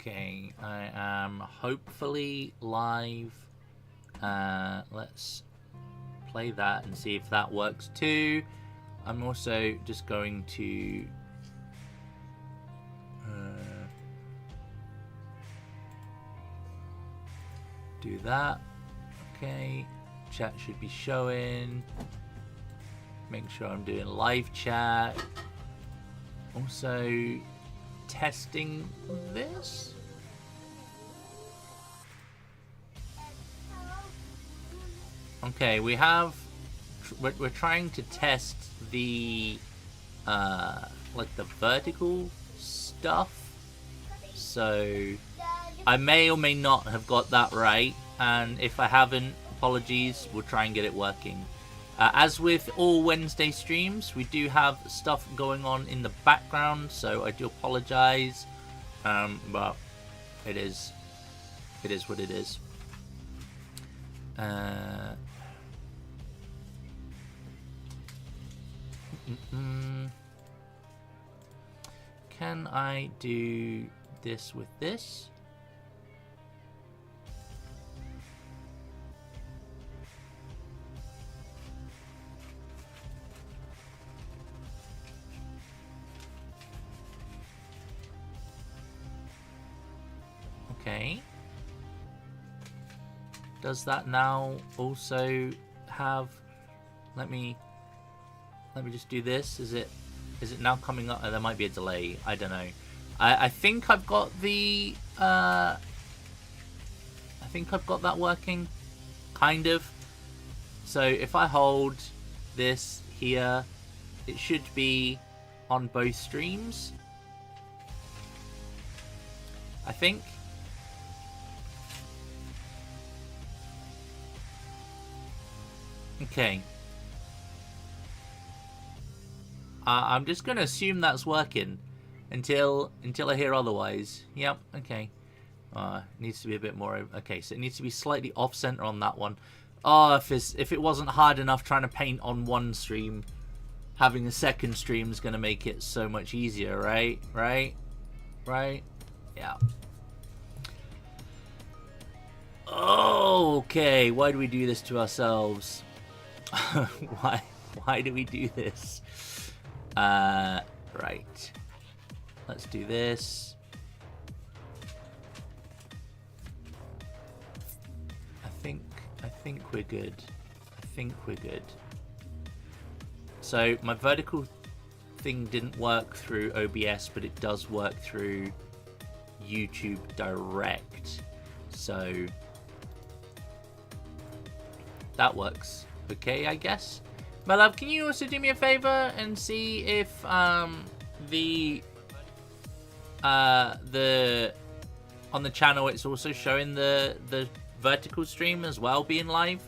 Okay, I am hopefully live. Let's play that and see if that works too. I'm also just going to do that. Okay, chat should be showing. Make sure I'm doing live chat. Also testing this. Okay, we're trying to test the like the vertical stuff. So I may or may not have got that right, and if I haven't, apologies. We'll try and get it working. As with all Wednesday streams, we do have stuff going on in the background, so I do apologize. But it is what it is. Can I do this with this? Okay. Does that now also have... Let me just do this. Is it now coming up? Oh, there might be a delay. I don't know. I think I've got the... I think I've got that working. Kind of. So if I hold this here, it should be on both streams. I think. Okay. I'm just going to assume that's working until I hear otherwise. Yep, okay. Needs to be a bit more... Okay, so it needs to be slightly off-center on that one. Oh, if it wasn't hard enough trying to paint on one stream, having a second stream is going to make it so much easier, right? Right? Yeah. Oh, okay. Why do we do this to ourselves? Why do we do this? Right. Let's do this. I think we're good. So my vertical thing didn't work through OBS, but it does work through YouTube Direct. So that works. Okay, I guess. My love, can you also do me a favor and see if on the channel it's also showing the vertical stream as well being live?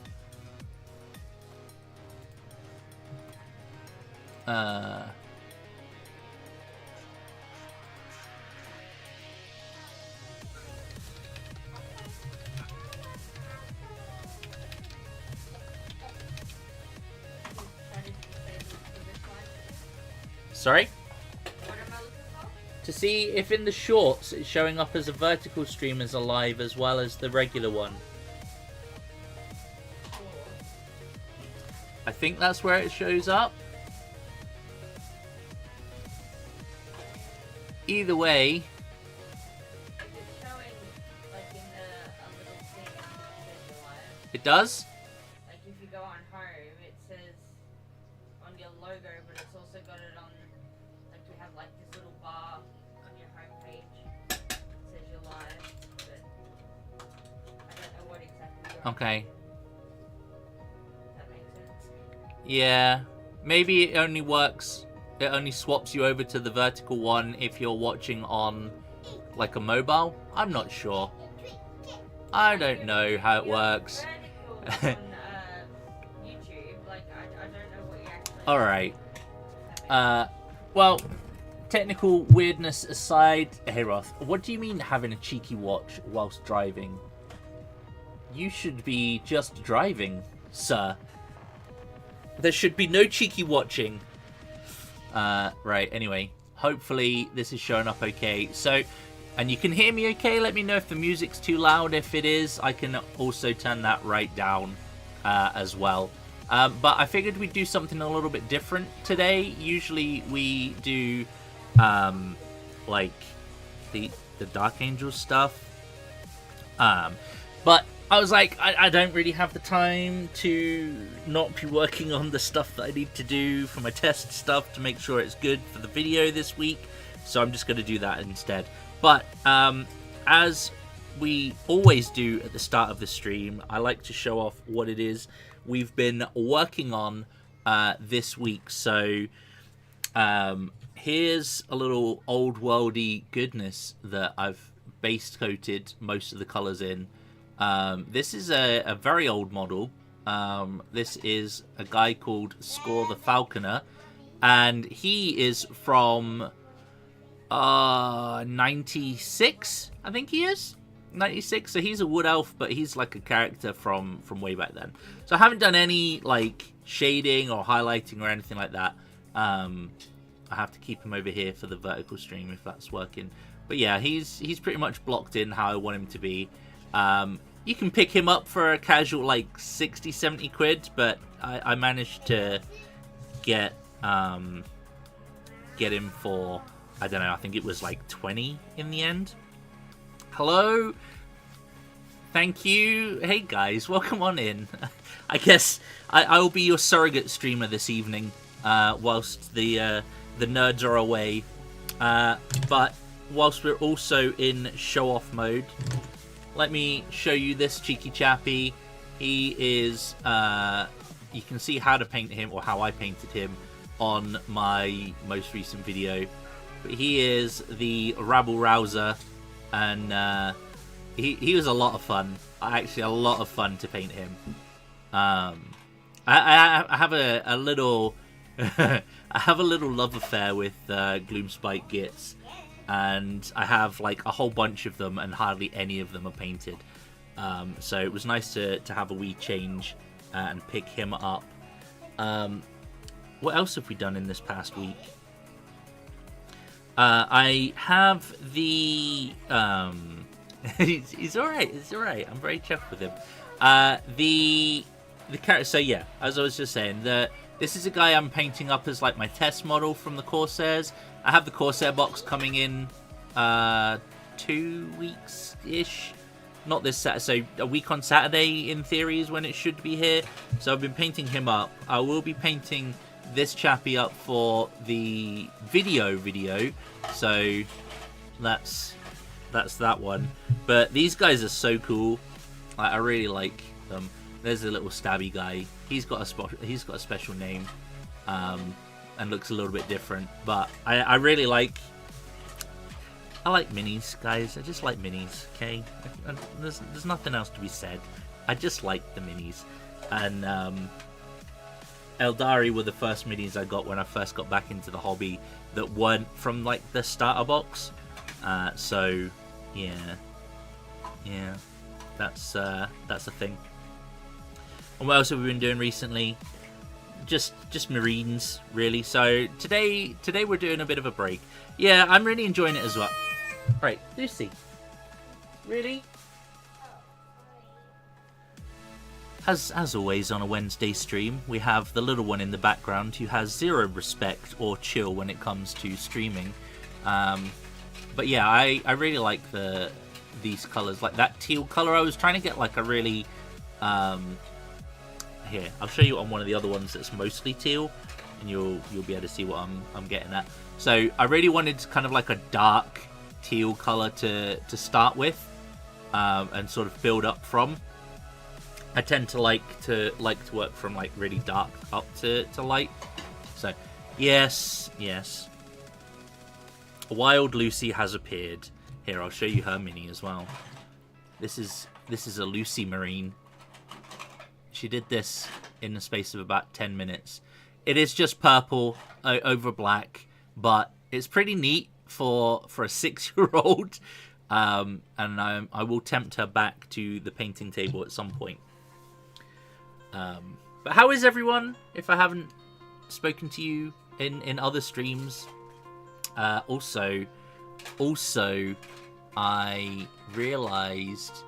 Sorry? To see if in the shorts it's showing up as a vertical stream as a live as well as the regular one. I think that's where it shows up. Either way. It does? Like if you go on home, it says on your logo, but it's also got it on, like you have like this little bar on your home page. It says you're live, but I don't know what exactly you're Okay. Does that make sense? Yeah. Maybe it only works, it only swaps you over to the vertical one if you're watching on like a mobile. I'm not sure. I don't know how it works. On YouTube, like I don't know what you actually. All right. Well, technical weirdness aside, hey Roth, what do you mean having a cheeky watch whilst driving? You should be just driving, sir. There should be no cheeky watching. Right. Anyway, hopefully this is showing up okay. So, And you can hear me okay. Let me know if the music's too loud. If it is, I can also turn that right down as well. But I figured we'd do something a little bit different today. Usually we do like the Dark Angel stuff. But I was like, I don't really have the time to not be working on the stuff that I need to do for my test stuff to make sure it's good for the video this week. So I'm just going to do that instead. But as we always do at the start of the stream, I like to show off what it is we've been working on this week. So here's a little old worldy goodness that I've base coated most of the colors in. This is a very old model. This is a guy called Score the Falconer, and he is from 96, I think he is 96. So he's a wood elf, but he's like a character from way back then. So I haven't done any like shading or highlighting or anything like that. I have to keep him over here for the vertical stream if that's working. But yeah, he's pretty much blocked in how I want him to be. You can pick him up for a casual like 60-70 quid, but I managed to get him for, I don't know, I think it was like 20 in the end. Hello, thank you. Hey guys, welcome on in. I guess I will be your surrogate streamer this evening whilst the nerds are away, but whilst we're also in show-off mode, let me show you this cheeky chappy. He is, you can see how to paint him, or how I painted him on my most recent video. But he is the Rabble Rouser, and he was a lot of fun. Actually, a lot of fun to paint him. I have a little, I have a little love affair with Gloomspite Gits. And I have like a whole bunch of them, and hardly any of them are painted. So it was nice to have a wee change and pick him up. What else have we done in this past week? I have the... he's alright, it's alright. I'm very chuffed with him. The character... So yeah, as I was just saying, this is a guy I'm painting up as like my test model from the Corsairs. I have the Corsair box coming in 2 weeks-ish. Not this Saturday, so a week on Saturday in theory is when it should be here. So I've been painting him up. I will be painting this chappy up for the video. So that's that one. But these guys are so cool. I really like them. There's a little stabby guy. He's got a special name. And looks a little bit different, but I really like minis, guys. I just like minis, okay? There's nothing else to be said. I just like the minis. And Eldari were the first minis I got when I first got back into the hobby that weren't from like the starter box. So yeah, that's a thing. And what else have we been doing recently? Just Marines, really. So today we're doing a bit of a break. Yeah, I'm really enjoying it as well. Right, Lucy. Really? As always on a Wednesday stream, we have the little one in the background who has zero respect or chill when it comes to streaming. But yeah, I really like these colours, like that teal colour. I was trying to get like a really here, I'll show you on one of the other ones that's mostly teal, and you'll be able to see what I'm getting at. So I really wanted kind of like a dark teal color to start with, and sort of build up from. I tend to like to work from like really dark up to light. So yes, Wild Lucy has appeared. Here, I'll show you her mini as well. This is a Lucy Marine. She did this in the space of about 10 minutes. It is just purple over black, but it's pretty neat for a 6-year-old. And I will tempt her back to the painting table at some point. But how is everyone? If I haven't spoken to you in other streams. Also, I realized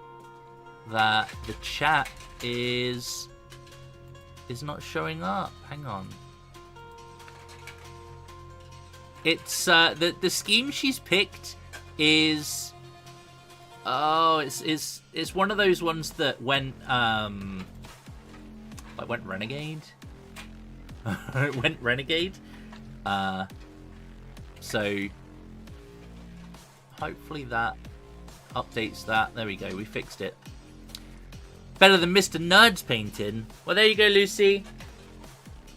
that the chat is not showing up. Hang on. It's the scheme she's picked is it's one of those ones that went renegade. It went renegade. So hopefully that updates that. There we go, we fixed it. Better than Mr. Nerd's painting. Well, there you go, Lucy.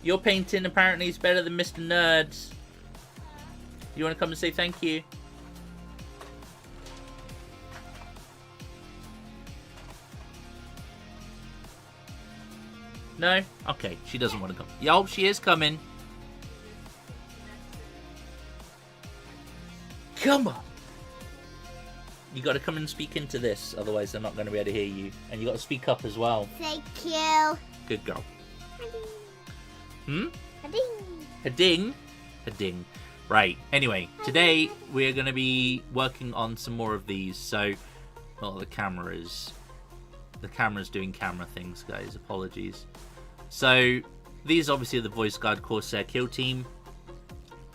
Your painting apparently is better than Mr. Nerd's. You want to come and say thank you? No? Okay, she doesn't want to come. Yo, she is coming. Come on! You got to come and speak into this, otherwise they're not going to be able to hear you. And you got to speak up as well. Thank you. Good girl. Hading. Hading? Hading. Right. Anyway, today we're going to be working on some more of these. So, well, the camera's doing camera things, guys. Apologies. So, these obviously are the Voice Guard Corsair Kill Team.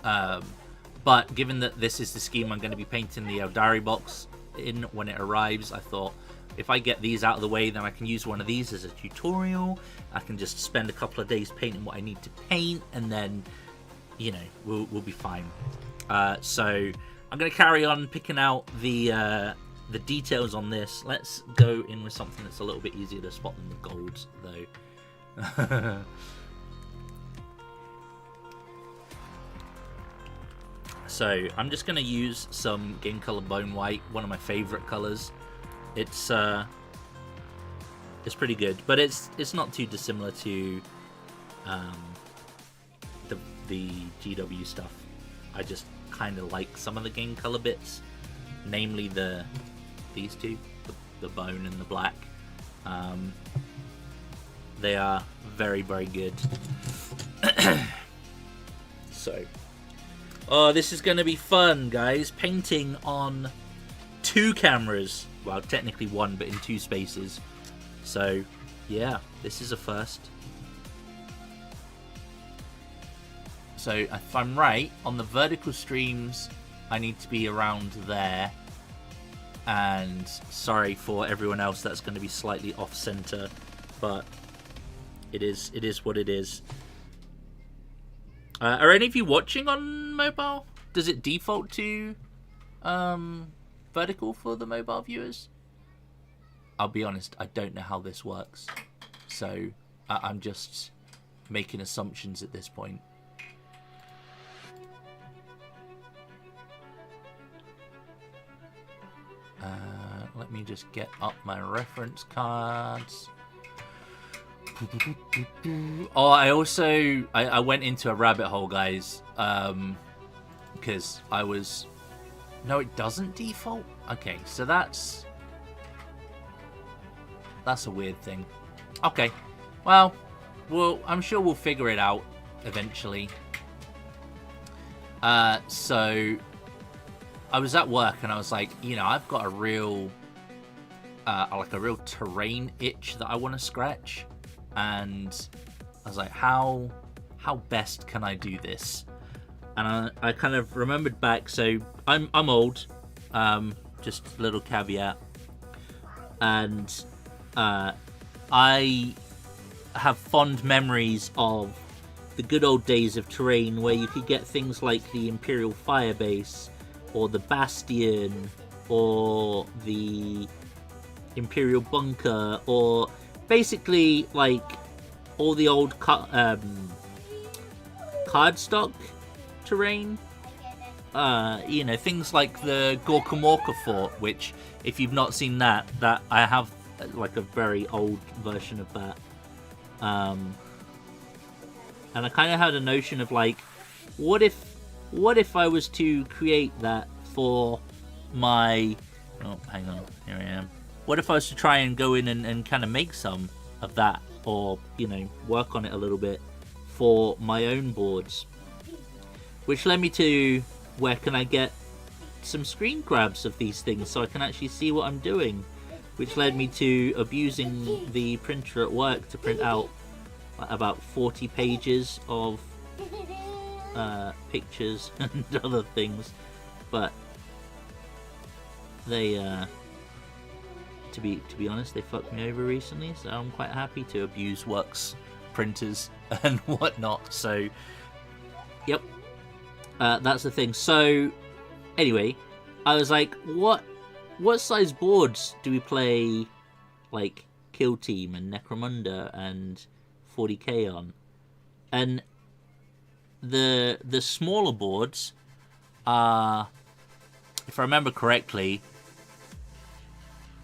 But given that this is the scheme I'm going to be painting the Eldari box in when it arrives, I thought if I get these out of the way, then I can use one of these as a tutorial. I can just spend a couple of days painting what I need to paint, and then, you know, we'll be fine. So I'm going to carry on picking out the details on this. Let's go in with something that's a little bit easier to spot than the golds, though. So I'm just going to use some Game Color Bone White, one of my favorite colors. It's pretty good, but it's not too dissimilar to the GW stuff. I just kind of like some of the Game Color bits, namely these two, the bone and the black. They are very, very good. So. Oh, this is going to be fun, guys. Painting on 2 cameras. Well, technically 1, but in 2 spaces. So, yeah, this is a first. So, if I'm right, on the vertical streams, I need to be around there. And sorry for everyone else, that's going to be slightly off-center. But it is what it is. Are any of you watching on mobile? Does it default to vertical for the mobile viewers? I'll be honest, I don't know how this works. So I'm just making assumptions at this point. Let me just get up my reference cards. Oh, I went into a rabbit hole, guys, because I was... No, it doesn't default? Okay, so that's a weird thing. Okay, well, I'm sure we'll figure it out eventually. So I was at work and I was like, you know, I've got a real terrain itch that I want to scratch. And I was like, how best can I do this? And I kind of remembered back. So I'm old, just a little caveat. And I have fond memories of the good old days of terrain where you could get things like the Imperial Firebase or the Bastion or the Imperial Bunker, or basically like all the old cardstock terrain. You know, things like the Gorkamorka Fort, which if you've not seen that I have like a very old version of that. And I kind of had a notion of like, what if I was to create that for my... Oh, hang on, here I am. What if I was to try and go in and kind of make some of that, or, you know, work on it a little bit for my own boards? Which led me to, where can I get some screen grabs of these things so I can actually see what I'm doing, which led me to abusing the printer at work to print out about 40 pages of pictures and other things. But they to be honest, they fucked me over recently, so I'm quite happy to abuse works printers and whatnot. So yep, that's the thing. So anyway, I was like, what size boards do we play like Kill Team and Necromunda and 40k on? And the smaller boards are, if I remember correctly,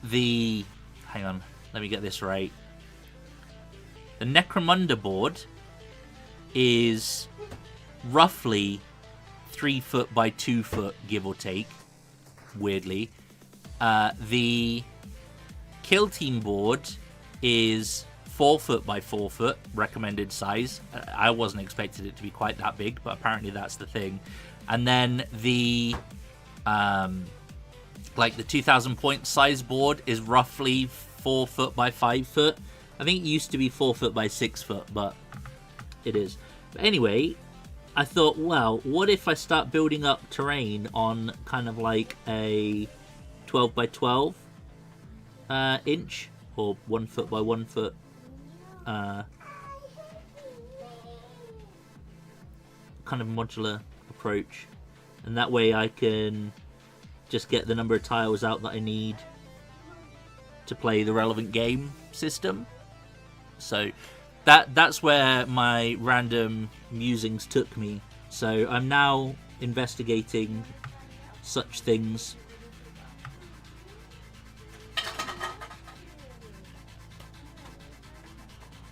hang on, let me get this right. The Necromunda board is roughly 3 foot by 2 foot, give or take, weirdly. The Kill Team board is 4 foot by 4 foot, recommended size. I wasn't expecting it to be quite that big, but apparently that's the thing. And then the like the 2000 point size board is roughly 4 foot by 5 foot. I think it used to be 4 foot by 6 foot, but it is. But anyway, I thought, well, what if I start building up terrain on kind of like a 12 by 12 inch or 1 foot by 1 foot kind of modular approach, and that way I can just get the number of tiles out that I need to play the relevant game system. So that's where my random musings took me. So I'm now investigating such things.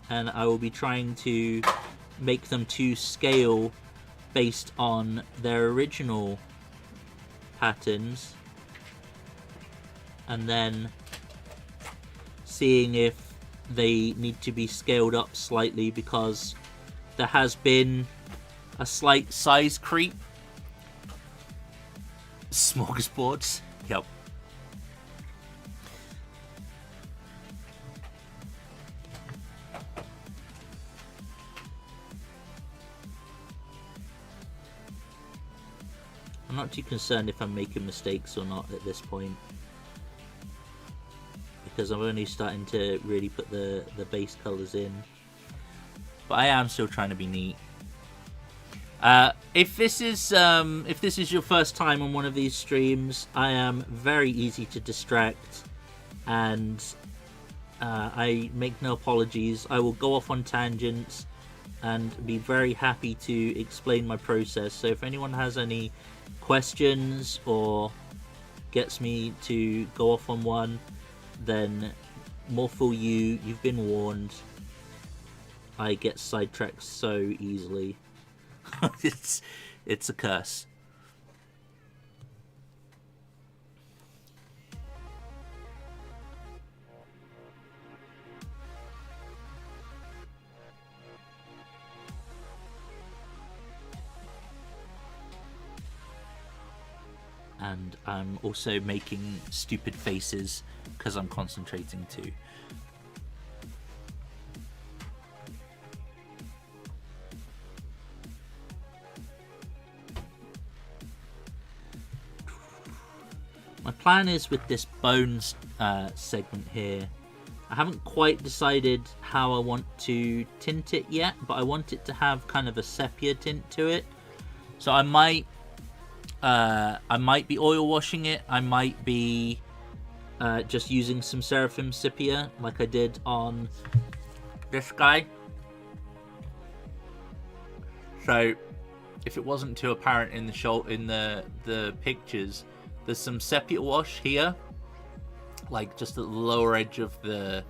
And I will be trying to make them to scale based on their original patterns, and then seeing if they need to be scaled up slightly, because there has been a slight size creep. Smorgasbords. Yep. I'm not too concerned if I'm making mistakes or not at this point, because I'm only starting to really put the base colours in. But I am still trying to be neat. If this is your first time on one of these streams, I am very easy to distract, and I make no apologies. I will go off on tangents and be very happy to explain my process. So if anyone has any questions or gets me to go off on one, then more fool you, you've been warned. I get sidetracked so easily. It's a curse. And I'm also making stupid faces because I'm concentrating too. My plan is with this bones segment here, I haven't quite decided how I want to tint it yet, but I want it to have kind of a sepia tint to it. So I might be oil washing it. I might be just using some Seraphim sepia like I did on this guy. So if it wasn't too apparent in the pictures, there's some sepia wash here, like just at the lower edge of the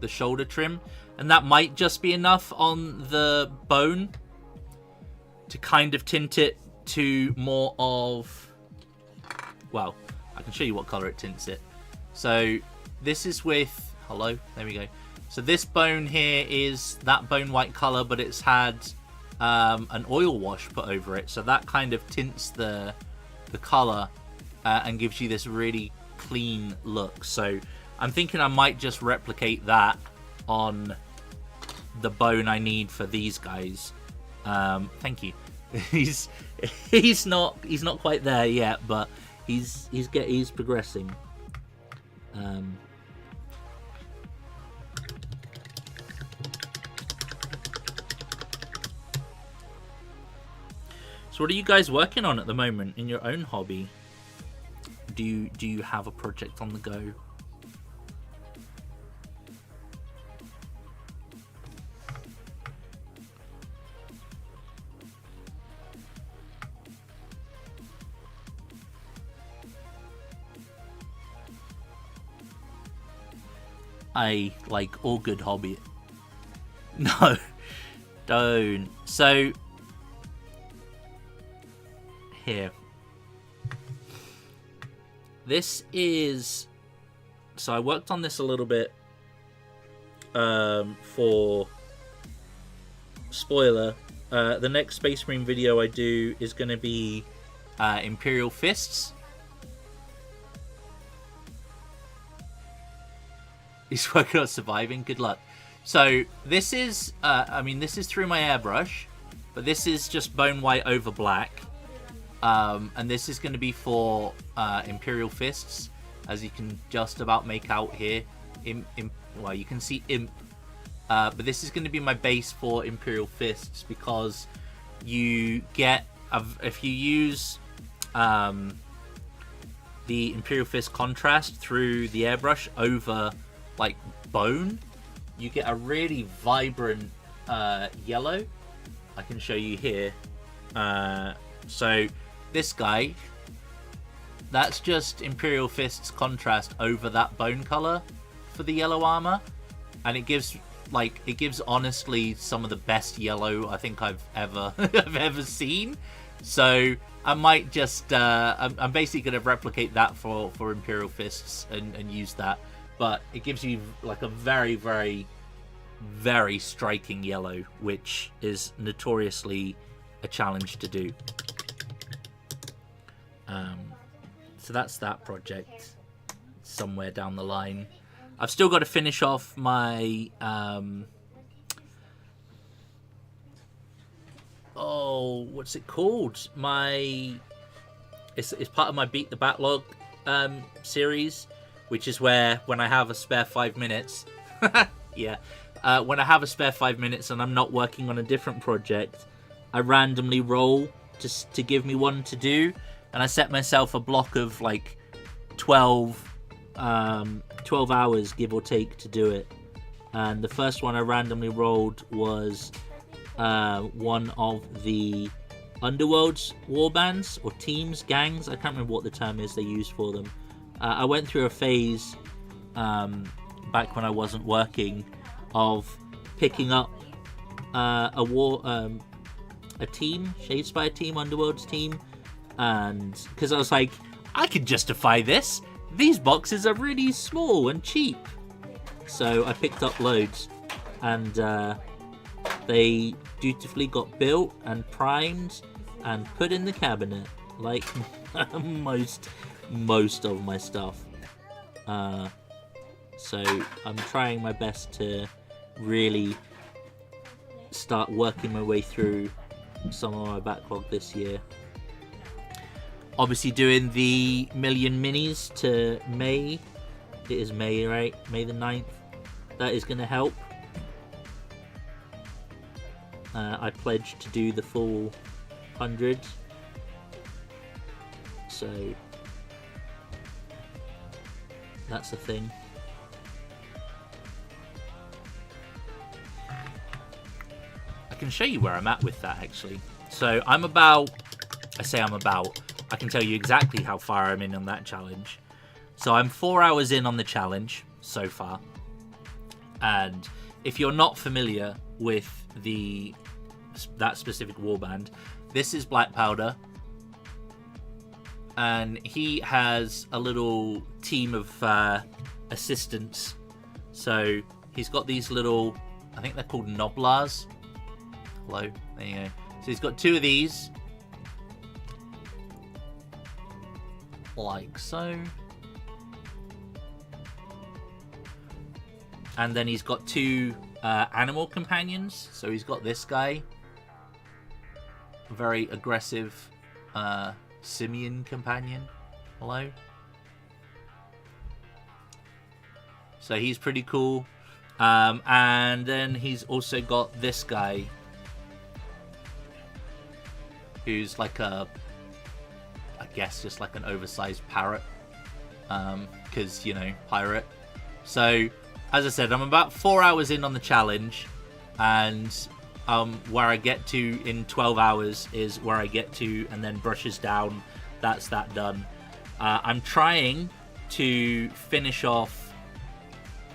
shoulder trim, and that might just be enough on the bone to kind of tint it to more of, well, I can show you what color it tints it. So this is with, hello, there we go. So this bone here is that bone white color, but it's had an oil wash put over it, so that kind of tints the color and gives you this really clean look. So I'm thinking I might just replicate that on the bone I need for these guys. Thank you. he's not quite there yet, but he's progressing. So what are you guys working on at the moment in your own hobby? Do you have a project on the go? I like all good hobby. No, don't. So here. This is... So I worked on this a little bit for... Spoiler. The next Space Marine video I do is going to be Imperial Fists. He's working on surviving. Good luck. So this is... I mean, this is through my airbrush. But this is just bone white over black. And this is going to be for Imperial Fists, as you can just about make out here. Well, you can see Imp. But this is going to be my base for Imperial Fists, because you get... if you use the Imperial Fist contrast through the airbrush over, like, bone, you get a really vibrant yellow. I can show you here. So... This guy, that's just Imperial Fist's contrast over that bone color for the yellow armor, and it gives honestly some of the best yellow I think I've ever seen. So I might just I'm basically going to replicate that for Imperial Fists and use that, but it gives you like a very, very, very striking yellow, which is notoriously a challenge to do. So that's that project somewhere down the line. I've still got to finish off my what's it called? It's part of my Beat the Backlog series, which is where when I have a spare 5 minutes when I have a spare 5 minutes and I'm not working on a different project, I randomly roll to give me one to do. And I set myself a block of like 12 hours, give or take, to do it. And the first one I randomly rolled was one of the Underworld's warbands, or teams, gangs. I can't remember what the term is they use for them. I went through a phase back when I wasn't working of picking up a team, Shadespire team, Underworld's team. And because I was like, I could justify this. These boxes are really small and cheap. So I picked up loads, and they dutifully got built and primed and put in the cabinet, like most of my stuff. So I'm trying my best to really start working my way through some of my backlog this year. Obviously doing the million minis to May. It is May, right? May the 9th. That is going to help. I pledged to do the full 100. So that's the thing. I can show you where I'm at with that, actually. So I can tell you exactly how far I'm in on that challenge. So I'm 4 hours in on the challenge so far. And if you're not familiar with that specific warband, this is Black Powder. And he has a little team of assistants. So he's got these little, I think they're called Noblars. Hello, there you go. So he's got 2 of these. like so. And then he's got two animal companions. So he's got this guy, very aggressive simian companion. Hello. So he's pretty cool. And then he's also got this guy, who's like I guess just like an oversized parrot. Because, you know, pirate. So, as I said, I'm about 4 hours in on the challenge. And where I get to in 12 hours is where I get to, and then brushes down. That's that done. I'm trying to finish off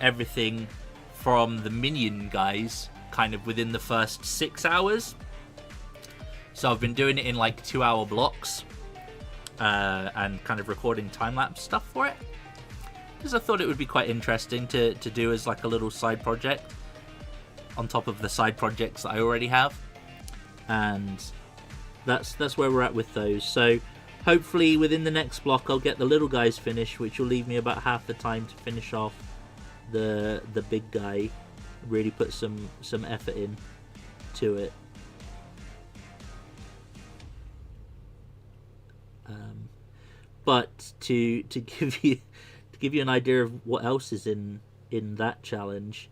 everything from the minion guys kind of within the first 6 hours. So I've been doing it in like 2 hour blocks and kind of recording time-lapse stuff for it, because I thought it would be quite interesting to do as like a little side project on top of the side projects that I already have. And that's where we're at with those. So hopefully within the next block I'll get the little guys finished, which will leave me about half the time to finish off the big guy. Really put some effort in to it. But to give you an idea of what else is in that challenge,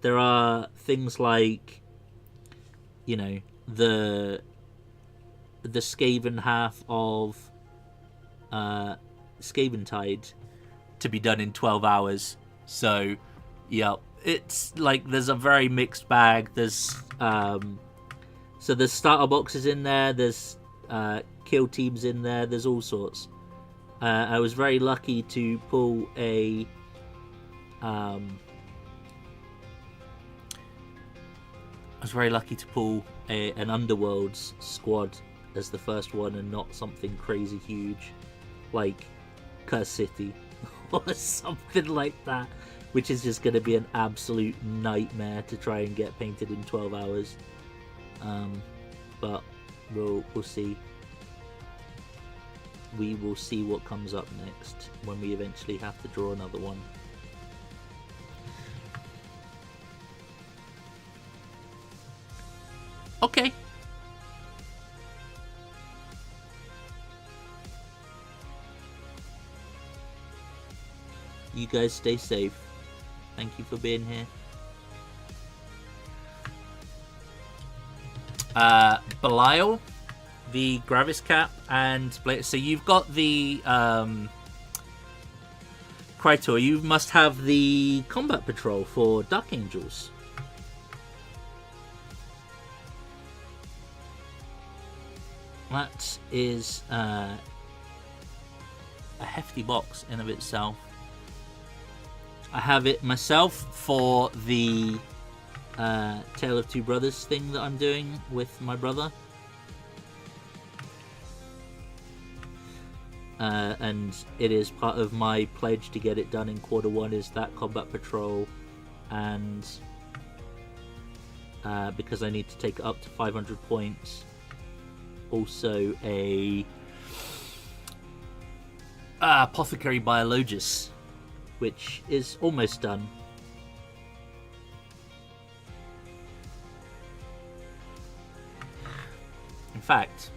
there are things like, you know, the Skaven half of Skaventide to be done in 12 hours. So, yeah, it's like there's a very mixed bag. There's so there's starter boxes in there. There's kill teams in there. There's all sorts. I was very lucky to pull an Underworlds squad as the first one, and not something crazy huge like Curse City or something like that, which is just going to be an absolute nightmare to try and get painted in 12 hours. But we'll see. We will see what comes up next when we eventually have to draw another one. Okay. You guys stay safe. Thank you for being here. Belial, the Gravis Cap, and so you've got the Krytor. You must have the Combat Patrol for Dark Angels. That is a hefty box in of itself. I have it myself for the Tale of Two Brothers thing that I'm doing with my brother. And it is part of my pledge to get it done in Q1 is that Combat Patrol, and because I need to take it up to 500 points. Also a Apothecary Biologus, which is almost done. In fact,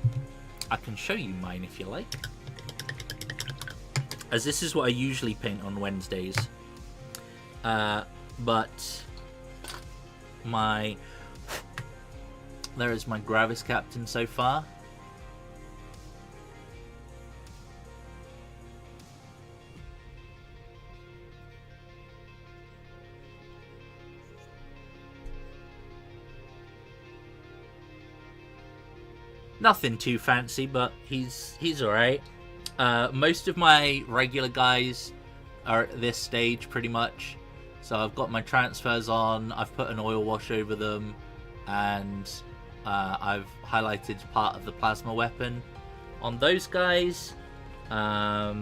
I can show you mine if you like, as this is what I usually paint on Wednesdays. But there is my Gravis Captain so far. Nothing too fancy, but he's alright. Most of my regular guys are at this stage pretty much. So I've got my transfers on, I've put an oil wash over them, and I've highlighted part of the plasma weapon on those guys. I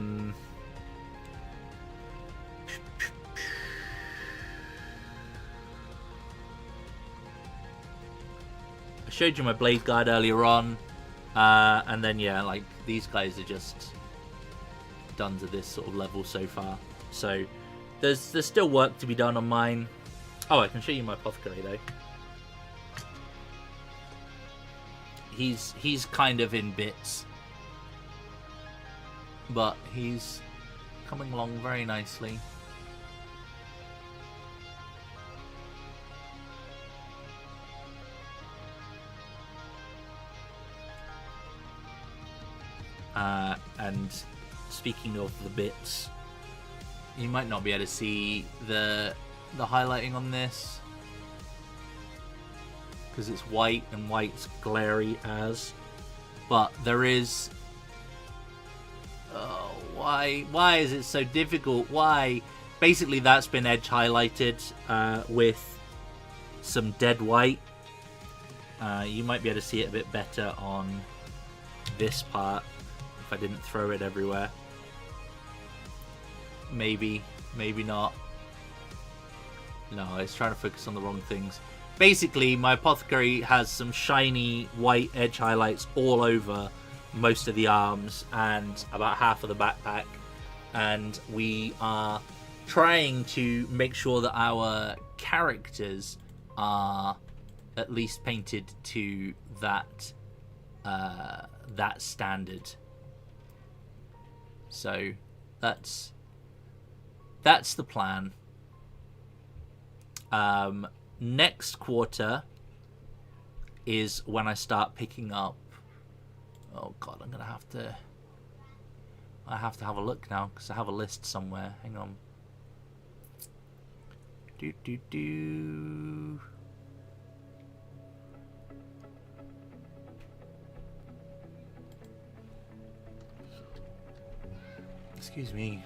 showed you my blade guard earlier on, and then yeah, like these guys are just done to this sort of level so far. So there's still work to be done on mine. Oh, I can show you my apothecary though. He's kind of in bits, but he's coming along very nicely. And speaking of the bits, you might not be able to see the highlighting on this because it's white and white's glary as, but there is. Oh, why is it so difficult? Why? Basically, that's been edge highlighted with some dead white. You might be able to see it a bit better on this part if I didn't throw it everywhere. Maybe not. No, I was trying to focus on the wrong things. Basically, my apothecary has some shiny white edge highlights all over most of the arms and about half of the backpack, and we are trying to make sure that our characters are at least painted to that standard. So that's the plan. Next quarter is when I start picking up. Oh god, I have to have a look now because I have a list somewhere. Hang on. Excuse me.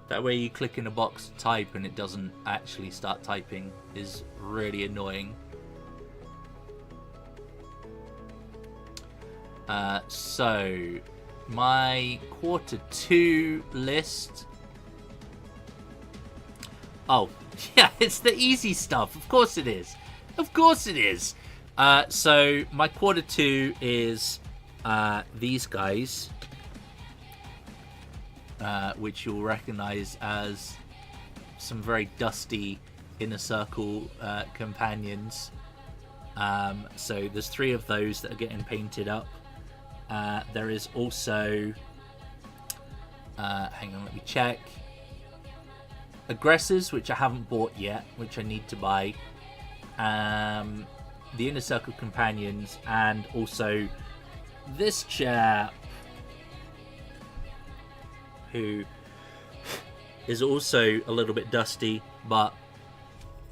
That way you click in a box to type and it doesn't actually start typing is really annoying. So my quarter 2 list. Oh, yeah, it's the easy stuff. Of course it is. Of course it is. So my quarter 2 is these guys, which you'll recognize as some very dusty inner circle companions. So there's 3 of those that are getting painted up. There is also, hang on, let me check. Aggressors, which I haven't bought yet, which I need to buy. The inner circle companions, and also this chap, who is also a little bit dusty, but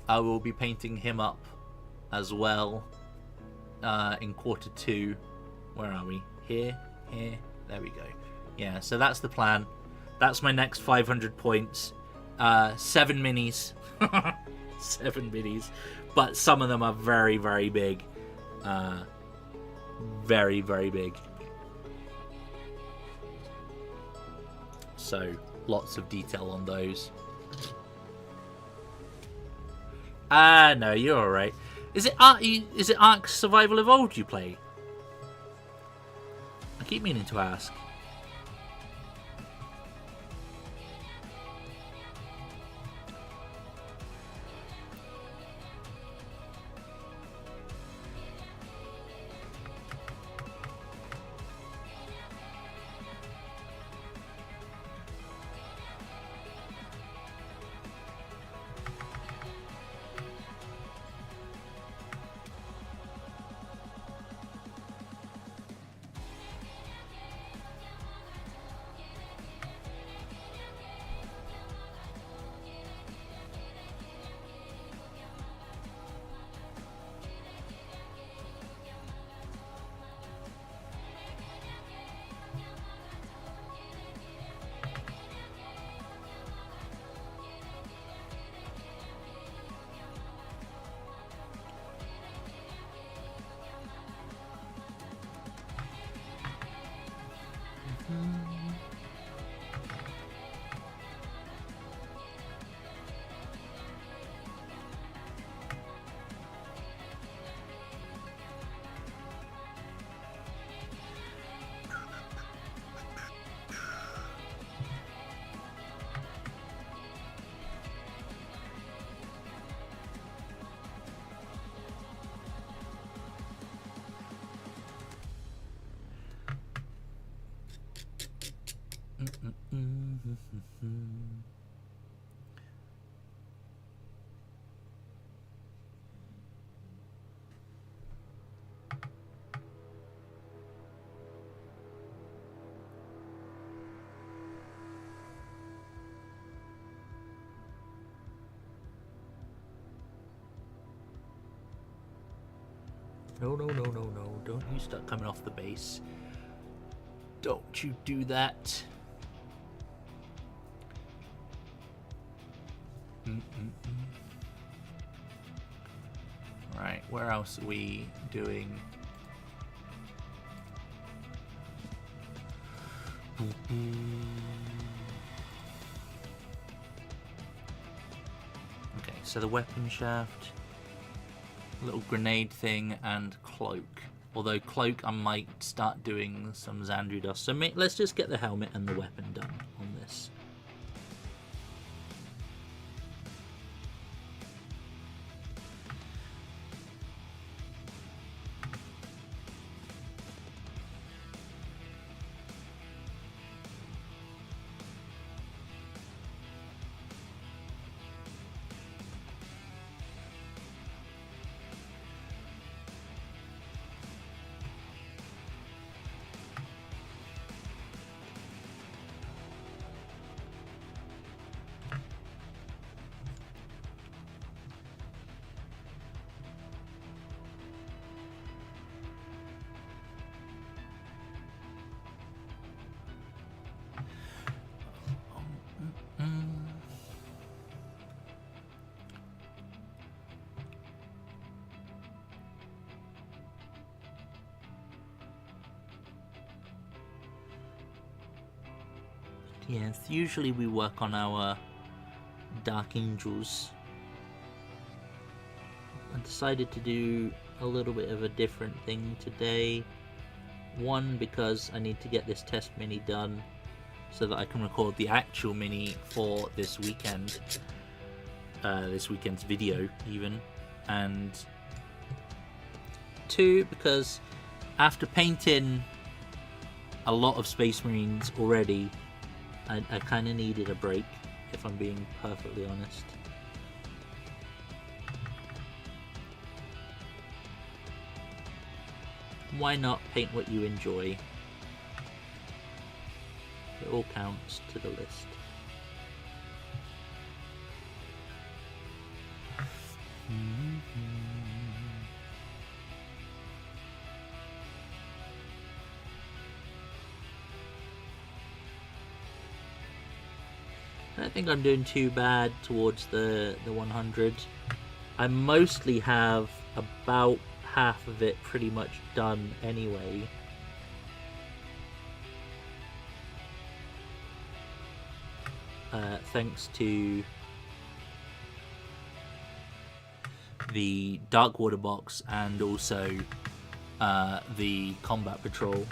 I will be painting him up as well in quarter 2. Where are we? Here, there we go. Yeah, so that's the plan. That's my next 500 points. 7 minis. 7 minis. But some of them are very, very big. Very, very big. So, lots of detail on those. No, you're alright. Is it Ark Survival Evolved you play? I keep meaning to ask. No, no, no, no, no. Don't you start coming off the base. Don't you do that. Right, where else are we doing? Okay, so the weapon shaft, little grenade thing, and cloak. Although cloak, I might start doing some Xandri dust. So let's just get the helmet and the weapon done on this. Yes, usually we work on our Dark Angels. I decided to do a little bit of a different thing today. One, because I need to get this test mini done so that I can record the actual mini for this weekend. This weekend's video, even. And two, because after painting a lot of Space Marines already, I kind of needed a break, if I'm being perfectly honest. Why not paint what you enjoy? It all counts to the list. I don't think I'm doing too bad towards the 100. I mostly have about half of it pretty much done anyway. Thanks to the Dark Water box and also the Combat Patrol.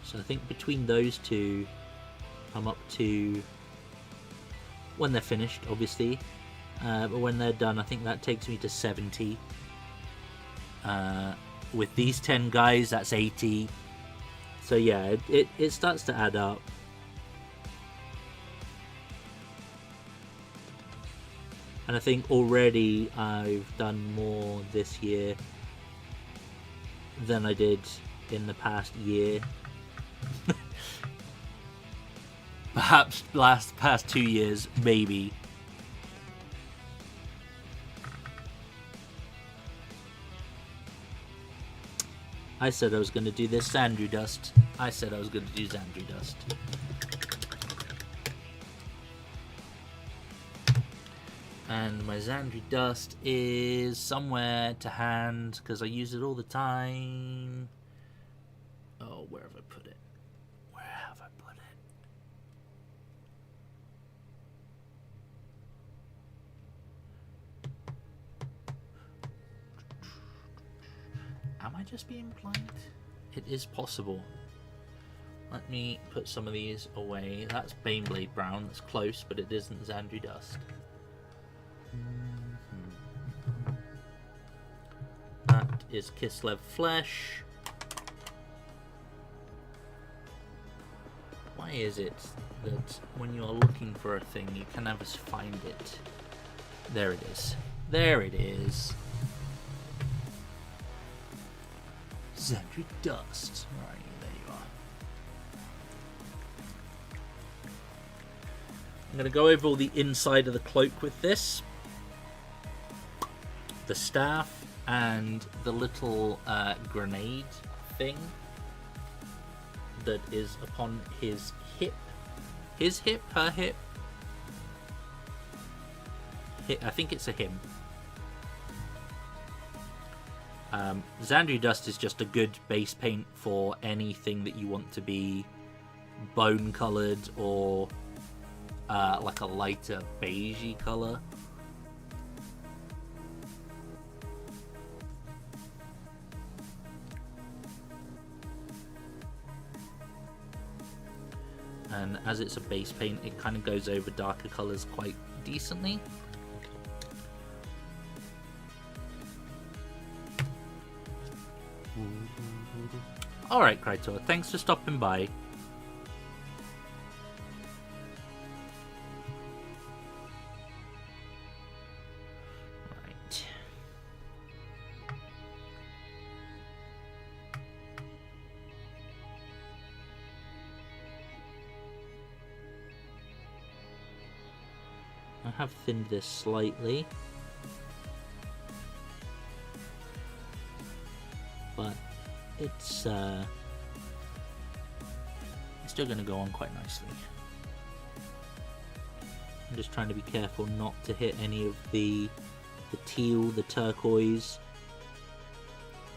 So I think between those two, I'm up to, when they're finished, obviously, but when they're done, I think that takes me to 70. With these 10 guys, that's 80. So yeah, it starts to add up. And I think already I've done more this year than I did in the past year. Perhaps past 2 years, maybe. I said I was going to do this Xandri dust. I said I was going to do Xandri dust. And my Xandri dust is somewhere to hand because I use it all the time. Oh, where have I put it? Where have I put it? Am I just being blind? It is possible. Let me put some of these away. That's Baneblade Brown. That's close, but it isn't Xandri dust. is Kislev Flesh. Why is it that when you are looking for a thing, you can never find it? There it is. There it is. Xandri Dust. Where are you? There you are. I'm going to go over all the inside of the cloak with this. The staff and the little grenade thing that is upon his hip. His hip? Her hip? I think it's a him. Xandri Dust is just a good base paint for anything that you want to be bone coloured or like a lighter beigey colour. And as it's a base paint, it kind of goes over darker colours quite decently. Alright, Krytor, thanks for stopping by. Right. I have thinned this slightly, but it's still going to go on quite nicely. I'm just trying to be careful not to hit any of the teal, the turquoise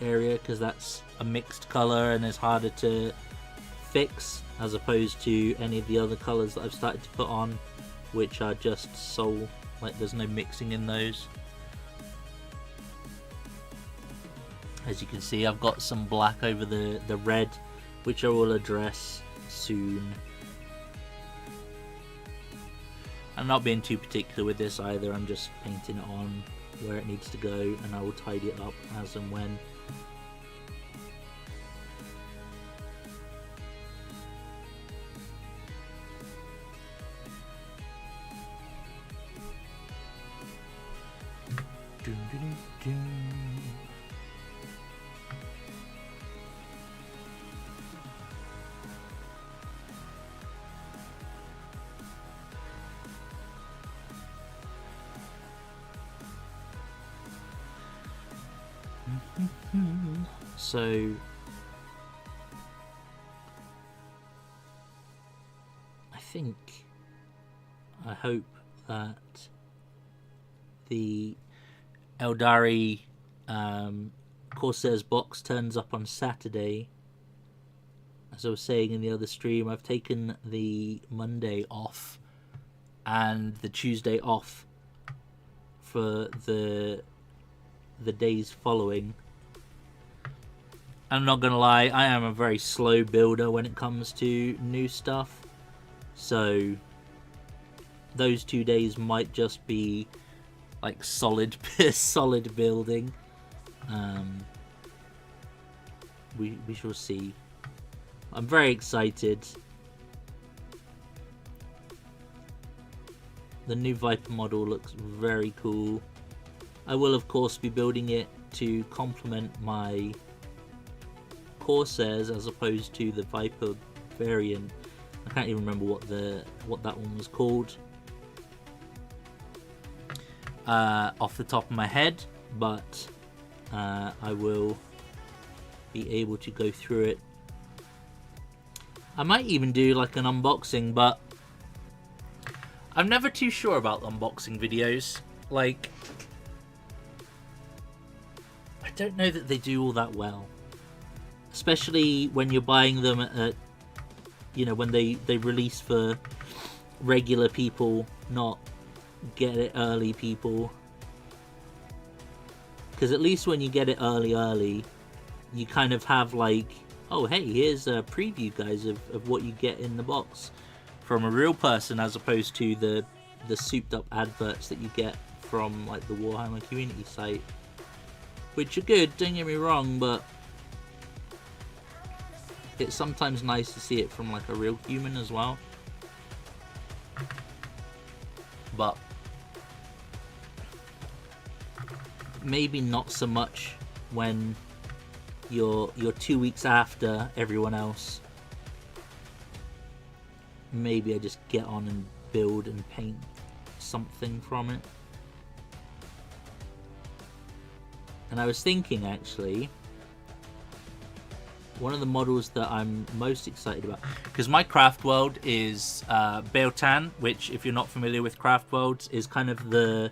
area, because that's a mixed colour and is harder to fix as opposed to any of the other colours that I've started to put on, which are just so, like, there's no mixing in those. As you can see, I've got some black over the red, which I will address soon. I'm not being too particular with this either, I'm just painting it on where it needs to go, and I will tidy it up as and when. Dun, dun, dun, dun. So I hope that the Eldari Corsairs box turns up on Saturday. As I was saying in the other stream, I've taken the Monday off and the Tuesday off for the days following. I'm not gonna lie, I am a very slow builder when it comes to new stuff, so those 2 days might just be like solid building. We shall see. I'm very excited. The new Viper model looks very cool. I will of course be building it to complement my Corsairs as opposed to the Viper variant. I can't even remember what that one was called off the top of my head, but I will be able to go through it. I might even do like an unboxing, but I'm never too sure about unboxing videos. Like, I don't know that they do all that well. Especially when you're buying them at, you know, when they release for regular people, not get it early people. Because at least when you get it early, you kind of have like, oh hey, here's a preview, guys, of what you get in the box from a real person, as opposed to the souped up adverts that you get from like the Warhammer community site. which are good, don't get me wrong, but it's sometimes nice to see it from like a real human as well. But maybe not so much when you're 2 weeks after everyone else. Maybe I just get on and build and paint something from it. And I was thinking, actually, one of the models that I'm most excited about, because my craft world is Beotan, which, if you're not familiar with craft worlds, is kind of the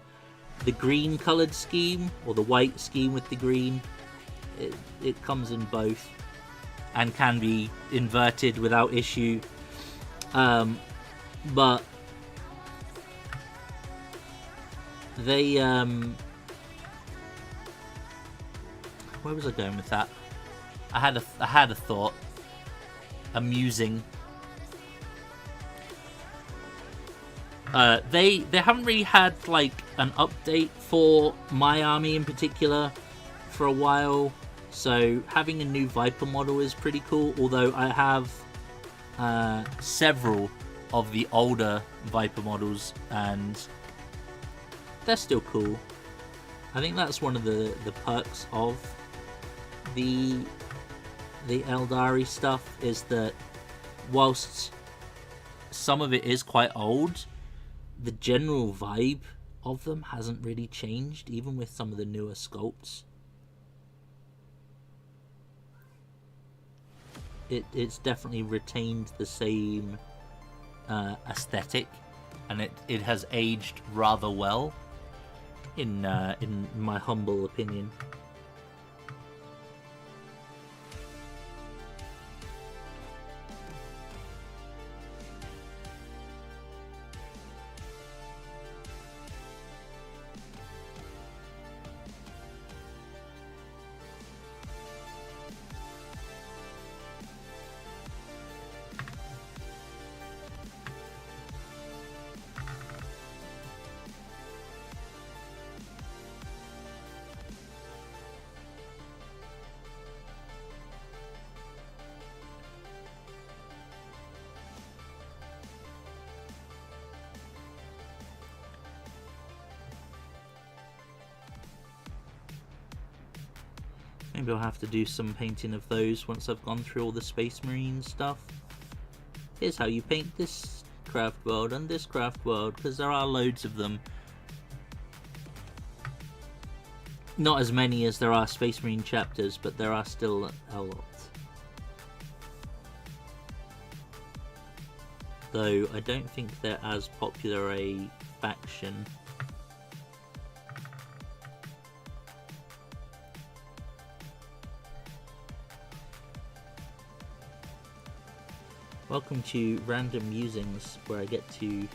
green colored scheme, or the white scheme with the green. It comes in both and can be inverted without issue. But they where was I going with that? I had a thought. Amusing. They haven't really had like an update for my army in particular for a while, so having a new Viper model is pretty cool. Although I have several of the older Viper models, and they're still cool. I think that's one of the perks of the Eldari stuff, is that whilst some of it is quite old, the general vibe of them hasn't really changed, even with some of the newer sculpts. It's definitely retained the same aesthetic, and it has aged rather well, in my humble opinion. Maybe I'll have to do some painting of those once I've gone through all the Space Marine stuff. Here's how you paint this craft world and this craft world, because there are loads of them. Not as many as there are Space Marine chapters, but there are still a lot. Though I don't think they're as popular a faction. Welcome to Random Musings, where I get to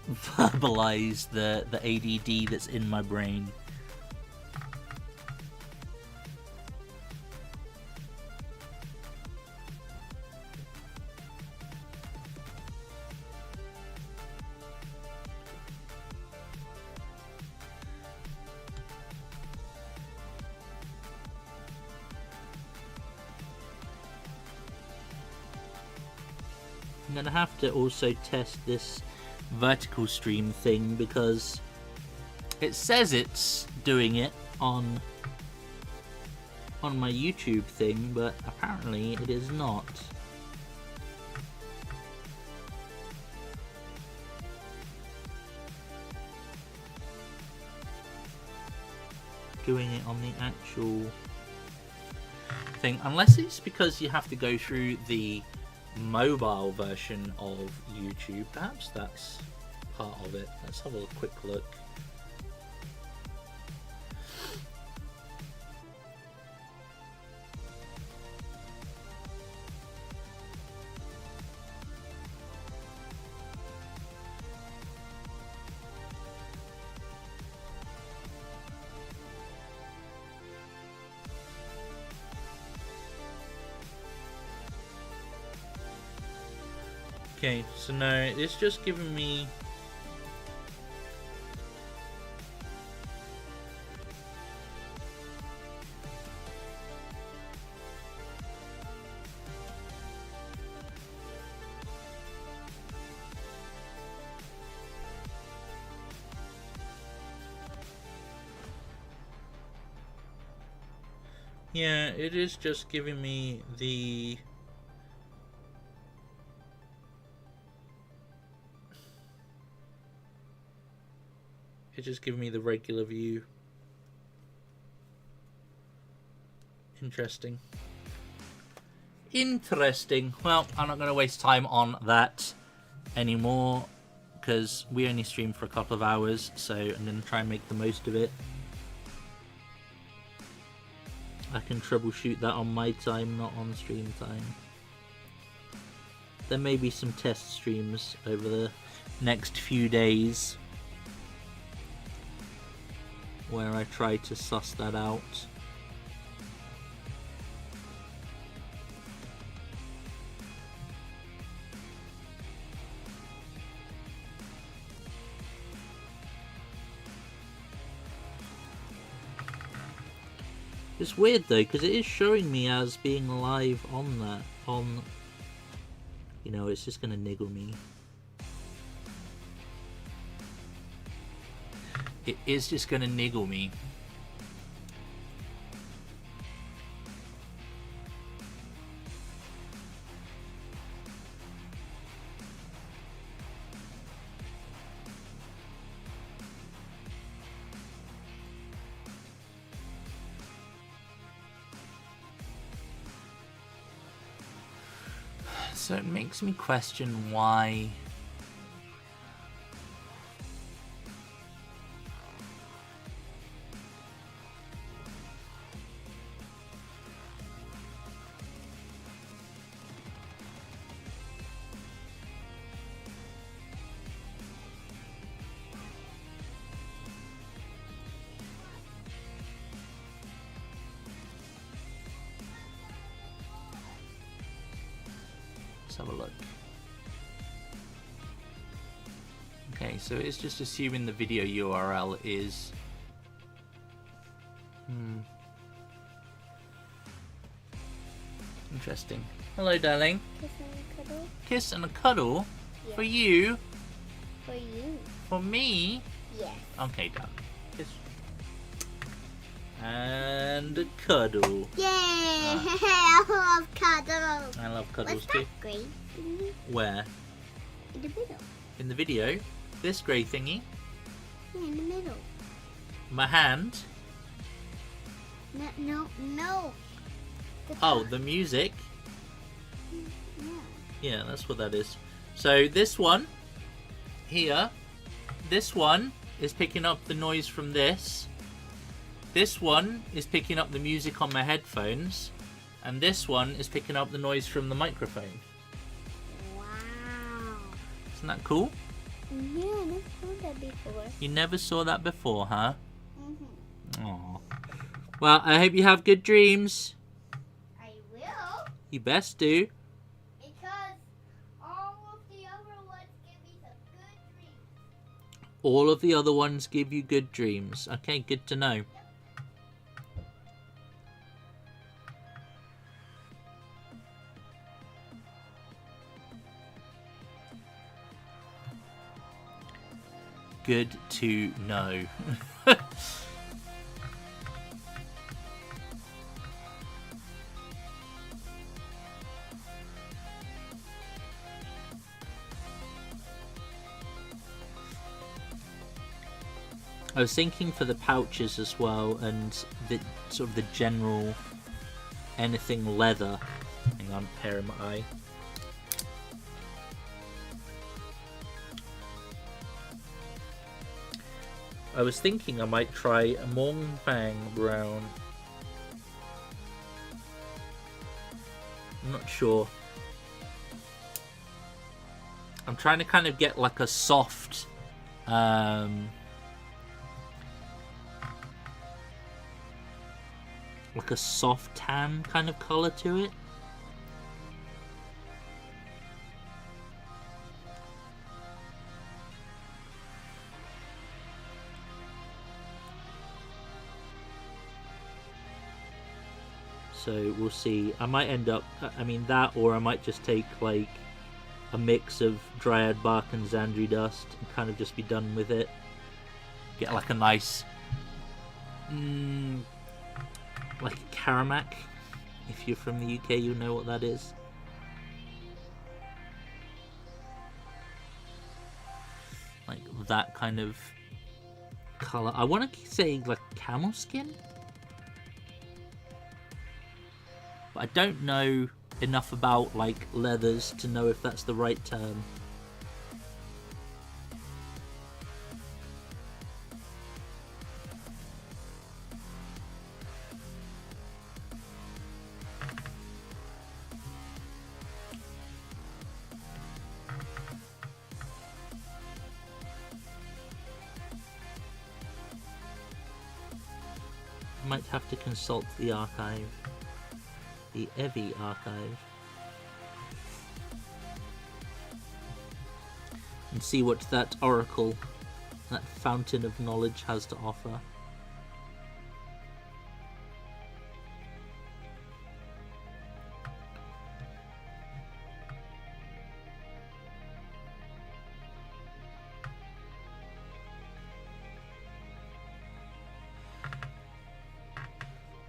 verbalize the ADD that's in my brain. I'm gonna have to also test this vertical stream thing, because it says it's doing it on my YouTube thing, but apparently it is not. Doing it on the actual thing, unless it's because you have to go through the mobile version of YouTube. Perhaps that's part of it. Let's have a quick look. Okay, so no, it's just giving me Yeah, it is just giving me the... It's just giving me the regular view. Interesting. Interesting. Well, I'm not going to waste time on that anymore because we only streamed for a couple of hours, so I'm going to try and make the most of it. I can troubleshoot that on my time, not on stream time. There may be some test streams over the next few days where I try to suss that out. It's weird though, because it is showing me as being live on that, you know, it's just going to niggle me. It is just going to niggle me. So it makes me question why... Have a look. Okay, so it's just assuming the video URL is interesting. Hello, darling. Kiss and a cuddle. Kiss and a cuddle? Yeah. For you? For you. For me? Yes. Okay, darling. Kiss. And a cuddle. Yay! I love cuddles. I love cuddles What's too. that grey thingy Where? in the middle? In the video? This grey thingy? Yeah, in the middle. My hand? No. Oh, the music? Yeah. Yeah, that's what that is. So this one here, this one is picking up the noise from this. This one is picking up the music on my headphones. And this one is picking up the noise from the microphone. Wow. Isn't that cool? Yeah, I never saw that before. You never saw that before, huh? Mm-hmm. Aww. Well, I hope you have good dreams. I will. You best do. Because all of the other ones give me some good dreams. All of the other ones give you good dreams. Okay, good to know. Good to know. I was thinking for the pouches as well, and the sort of the general anything leather. Hang on, hair in my eye. I was thinking I might try a Mong Bang brown. I'm not sure. I'm trying to kind of get like a soft like a soft tan kind of colour to it. So we'll see. I might end up, I mean that, or I might just take like a mix of dryad bark and Xandri dust and kind of just be done with it. Get like a nice like Karamak. If you're from the UK, you'll know what that is. Like that kind of color. I want to say like camel skin, but I don't know enough about like leathers to know if that's the right term. Might have to consult the archive, the Evi archive, and see what that oracle, that fountain of knowledge, has to offer.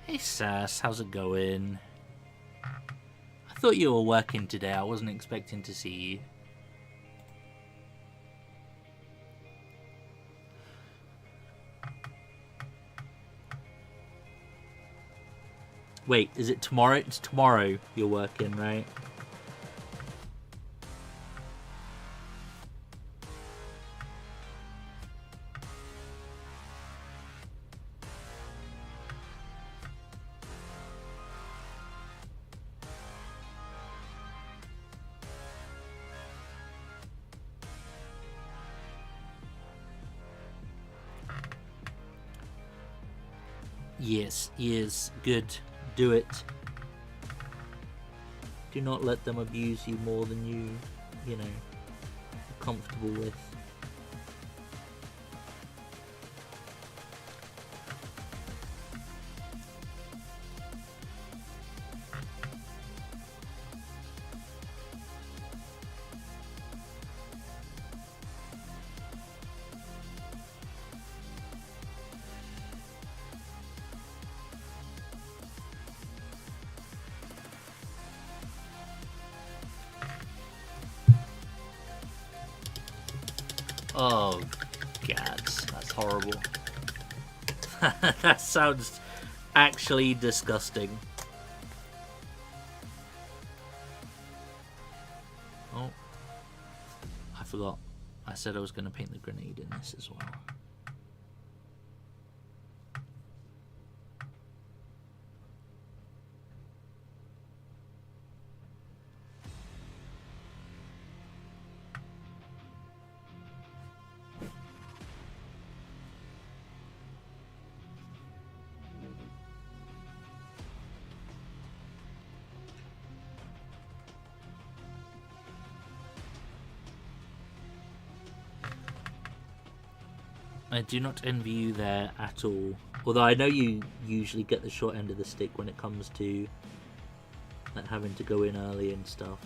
Hey Sass, how's it going? I thought you were working today, I wasn't expecting to see you. Wait, is it tomorrow? It's tomorrow you're working, right? Yes, yes, good. Do it. Do not let them abuse you more than you know, are comfortable with. Oh, God, that's horrible. That sounds actually disgusting. Oh, I forgot. I said I was going to paint the grenade in this as well. I do not envy you there at all. Although I know you usually get the short end of the stick when it comes to like, having to go in early and stuff.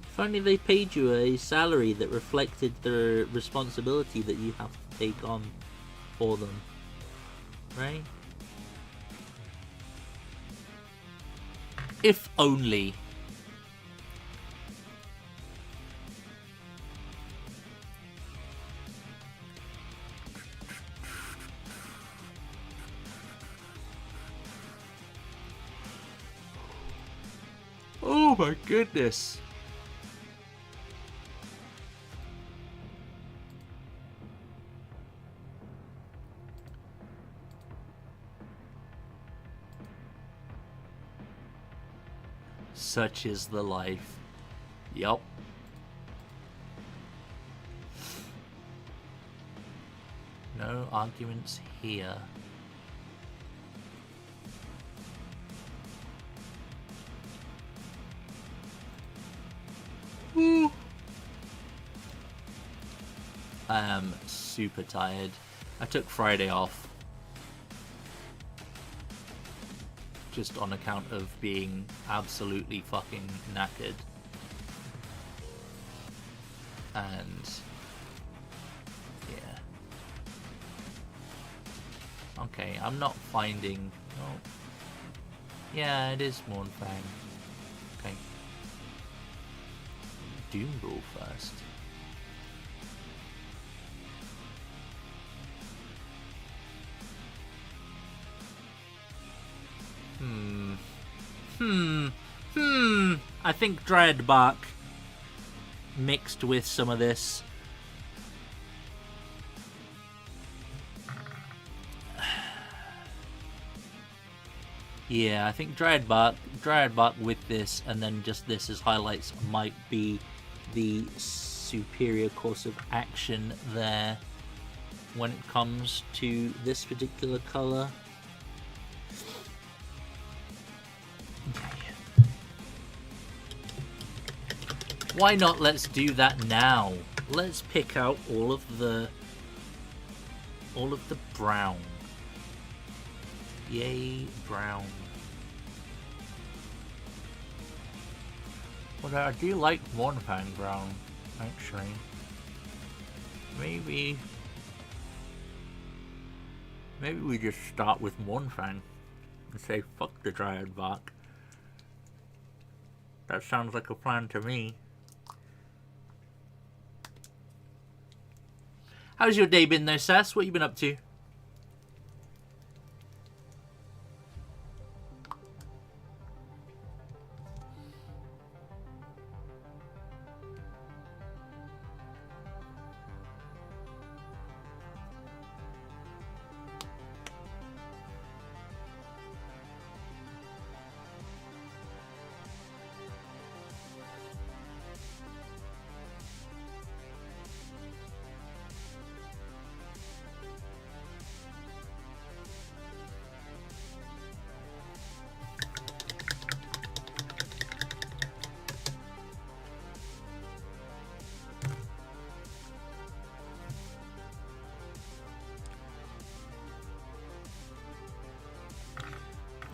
If only they paid you a salary that reflected the responsibility that you have to take on for them, right? If only. Oh my goodness. Such is the life. Yup. No arguments here. Woo. I am super tired. I took Friday off. just on account of being absolutely fucking knackered. And yeah. Okay, I'm not finding... Oh. Yeah, it is Mournfang. Okay. Doom Ball first. I think Dryad Bark mixed with some of this. Yeah, I think Dryad Bark with this, and then just this as highlights might be the superior course of action there when it comes to this particular colour. Why not? Let's do that now. Let's pick out all of the brown. Yay, brown. Well, I do like Mournfang brown, actually. Maybe we just start with Mournfang and say fuck the Dryad Bark. That sounds like a plan to me. How's your day been though, Sass? What you been up to?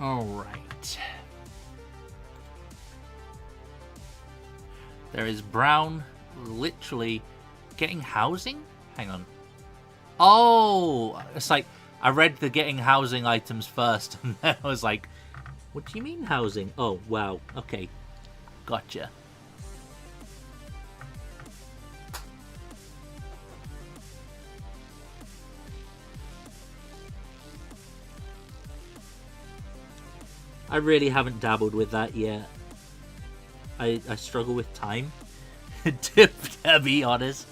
Alright. There is brown literally getting housing? Hang on. Oh! It's like, I read the getting housing items first, and then I was like, what do you mean housing? Oh, wow. Okay. Gotcha. I really haven't dabbled with that yet. I struggle with time, to be honest.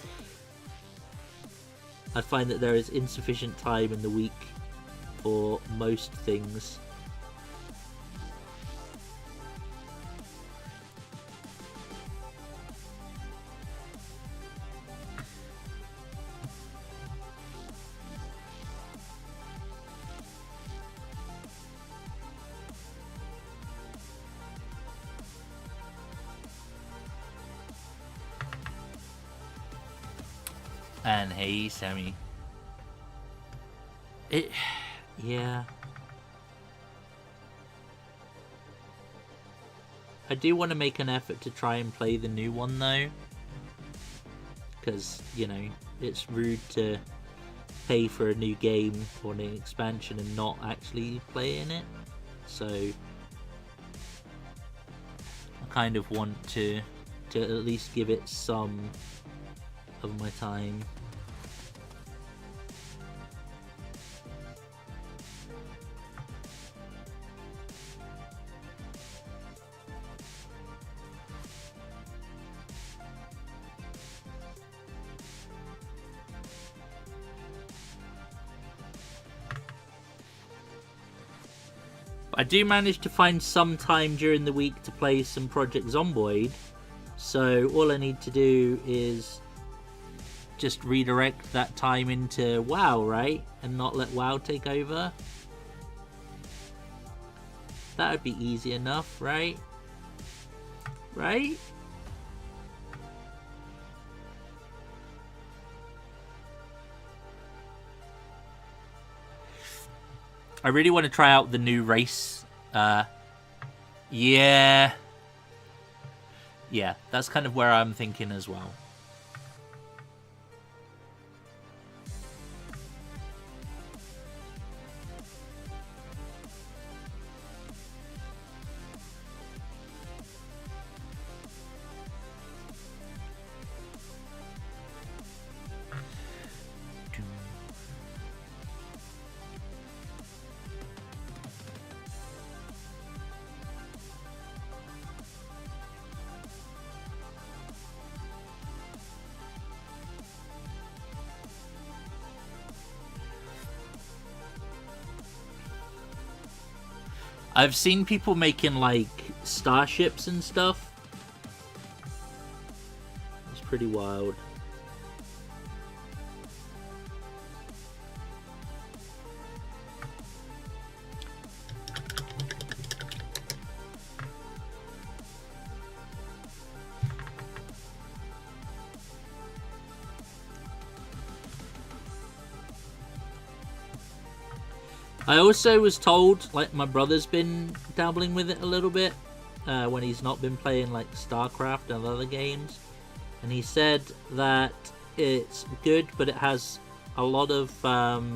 I find that there is insufficient time in the week for most things. And hey, Sammy. Yeah. I do want to make an effort to try and play the new one though. Because, you know, it's rude to pay for a new game or an expansion and not actually play in it. So I kind of want to at least give it some of my time. I do manage to find some time during the week to play some Project Zomboid, so all I need to do is just redirect that time into WoW, right? And not let WoW take over. That would be easy enough, right? Right? I really want to try out the new race Yeah. Yeah, that's kind of where I'm thinking as well. I've seen people making, like, starships and stuff. It's pretty wild. I also was told, like, my brother's been dabbling with it a little bit when he's not been playing, like, StarCraft and other games. And he said that it's good, but it has a lot of, how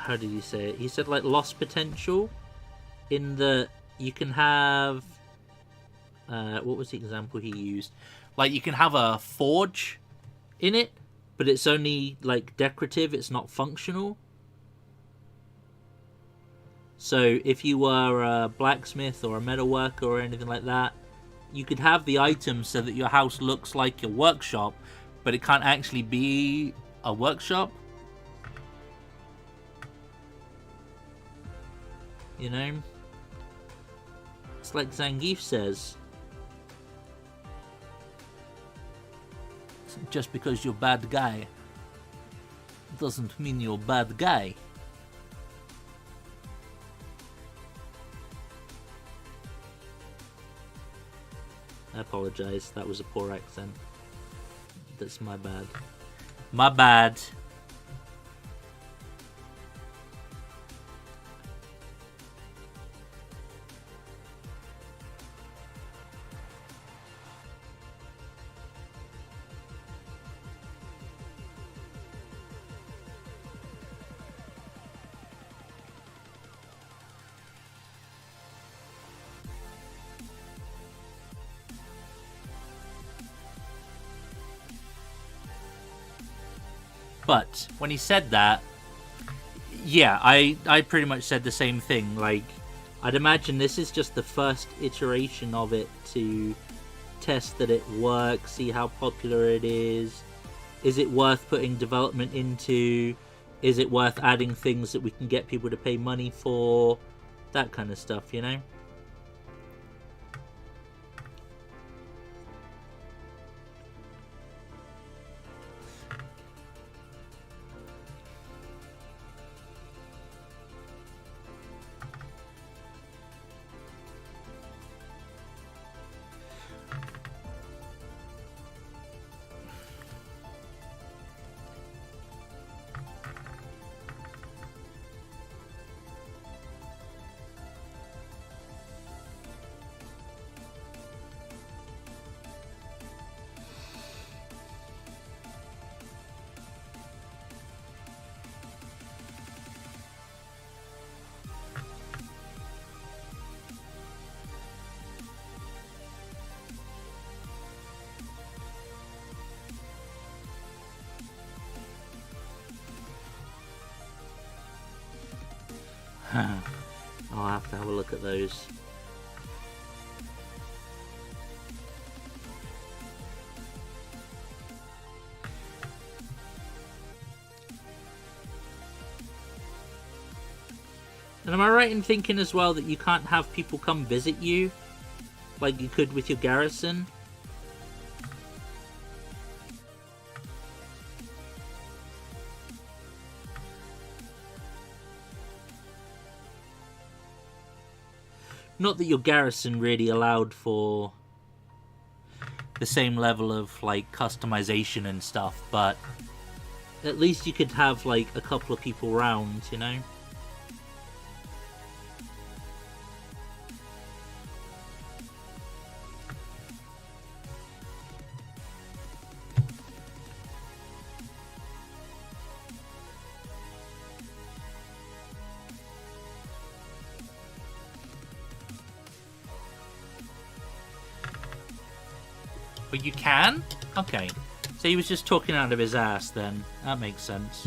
did he say it? He said, like, lost potential in that you can have, what was the example he used? Like, you can have a forge in it, but it's only, like, decorative, it's not functional. So if you were a blacksmith or a metalworker or anything like that, you could have the items so that your house looks like a workshop, but it can't actually be a workshop. You know? It's like Zangief says. Just because you're a bad guy doesn't mean you're a bad guy. I apologize, that was a poor accent. That's my bad. My bad. But when he said that, yeah, I pretty much said the same thing. Like, I'd imagine this is just the first iteration of it to test that it works, see how popular it is. Is it worth putting development into? Is it worth adding things that we can get people to pay money for? That kind of stuff, you know? I'll have to have a look at those. And am I right in thinking as well that you can't have people come visit you like you could with your garrison? Not that your garrison really allowed for the same level of, like, customization and stuff, but at least you could have, like, a couple of people round, you know? Oh, you can? Okay. So he was just talking out of his ass then. That makes sense.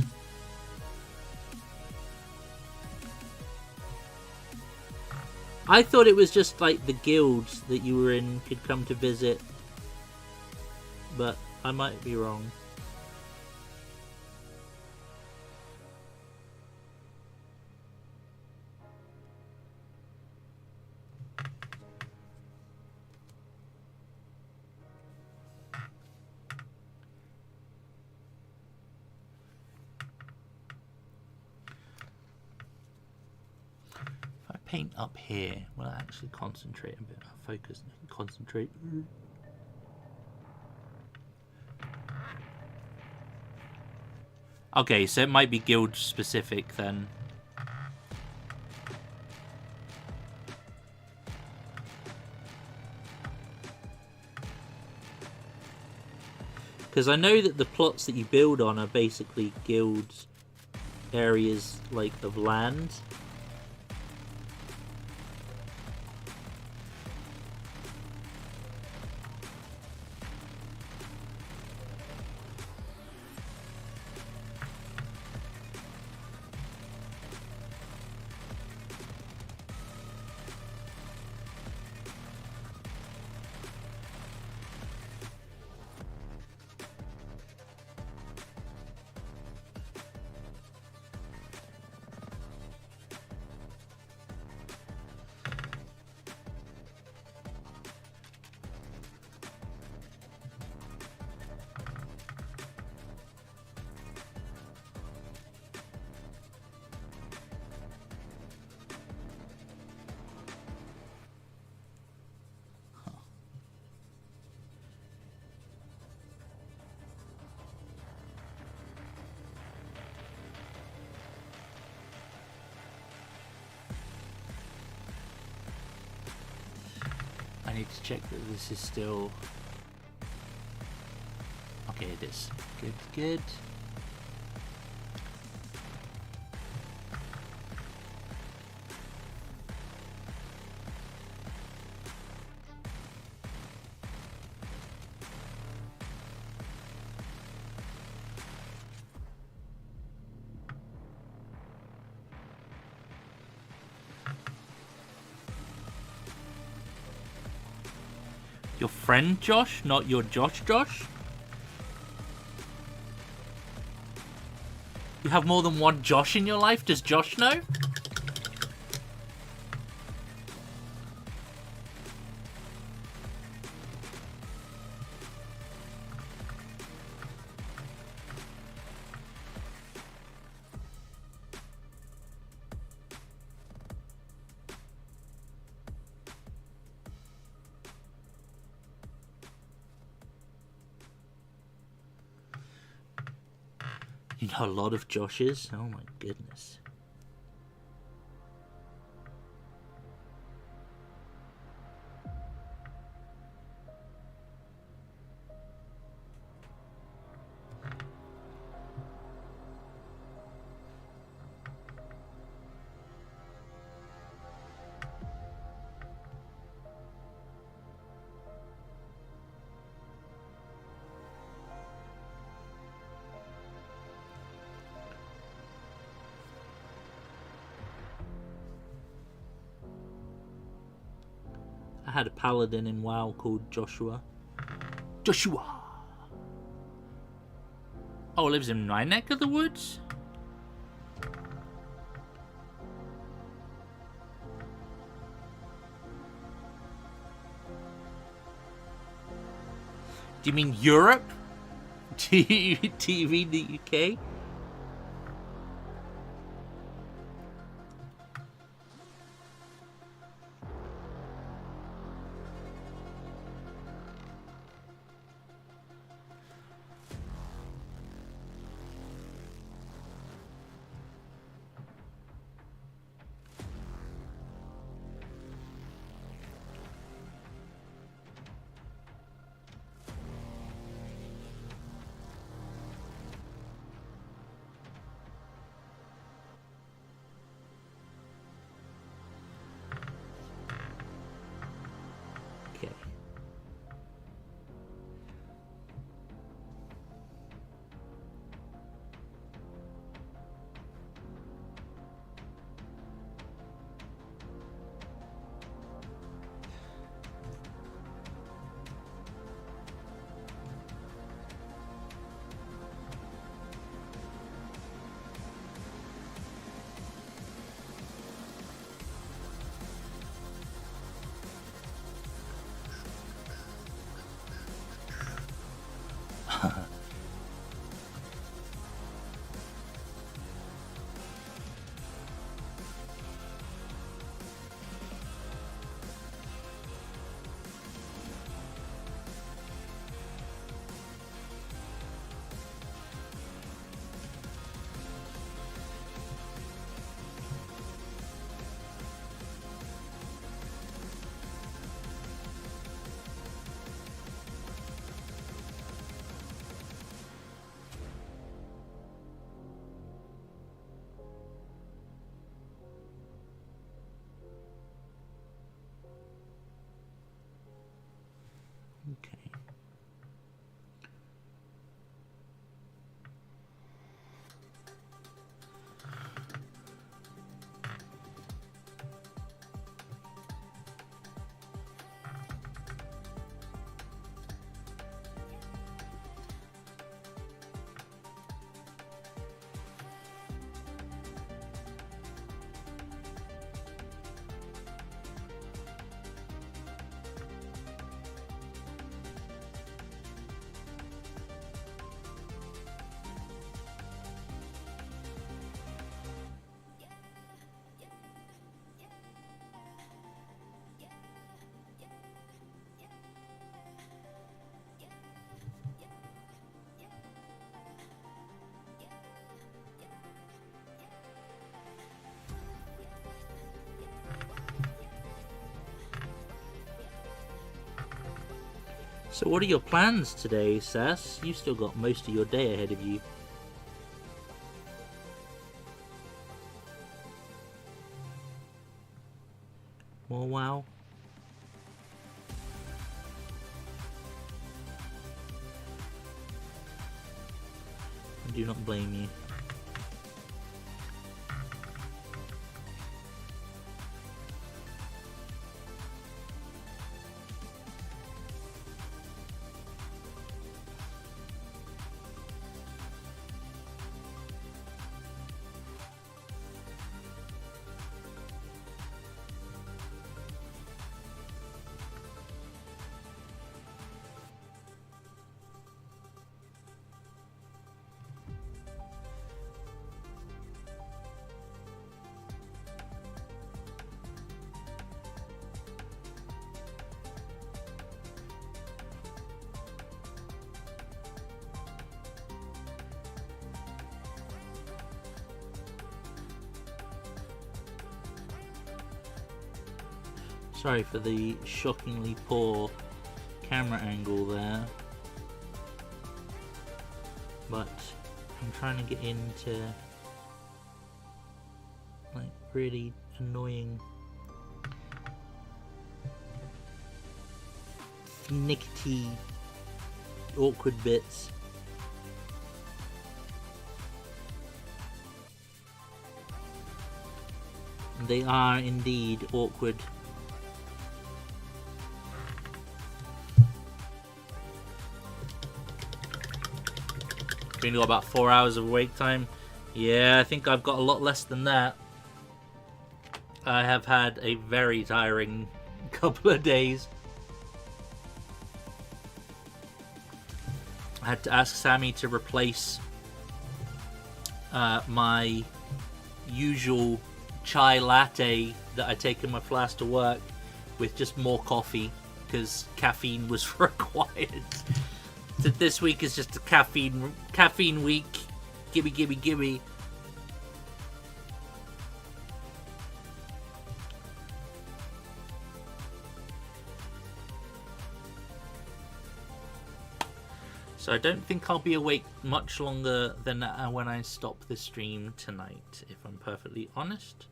I thought it was just like the guilds that you were in could come to visit. But I might be wrong. Paint up here. Will I actually concentrate a bit? Focus and concentrate. Okay, so it might be guild specific then. Because I know that the plots that you build on are basically guild areas like of land. I need to check that this is still... Okay, it is. Good, good. Your friend Josh, not your Josh Josh? You have more than one Josh in your life? Does Josh know? You know a lot of Joshes? Oh my goodness. I had a paladin in WoW called Joshua. Joshua! Oh, lives in my neck of the woods? Do you mean Europe? Do you mean the UK? Okay. So what are your plans today, Sass? You've still got most of your day ahead of you. More WoW? I do not blame you. Sorry for the shockingly poor camera angle there, but I'm trying to get into like really annoying finicky awkward bits. They are indeed awkward. Got about 4 hours of wake time. Yeah, I think I've got a lot less than that. I have had a very tiring couple of days. I had to ask Sammy to replace my usual chai latte that I take in my flask to work with just more coffee because caffeine was required. So this week is just a caffeine week. Gimme. So I don't think I'll be awake much longer than when I stop the stream tonight, if I'm perfectly honest.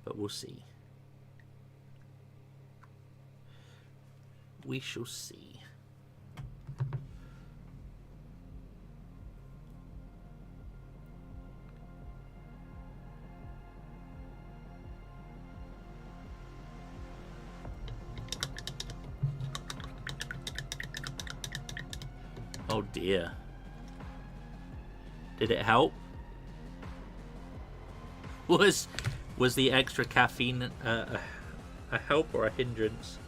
But we'll see. We shall see. Oh dear. Did it help? Was the extra caffeine a help or a hindrance?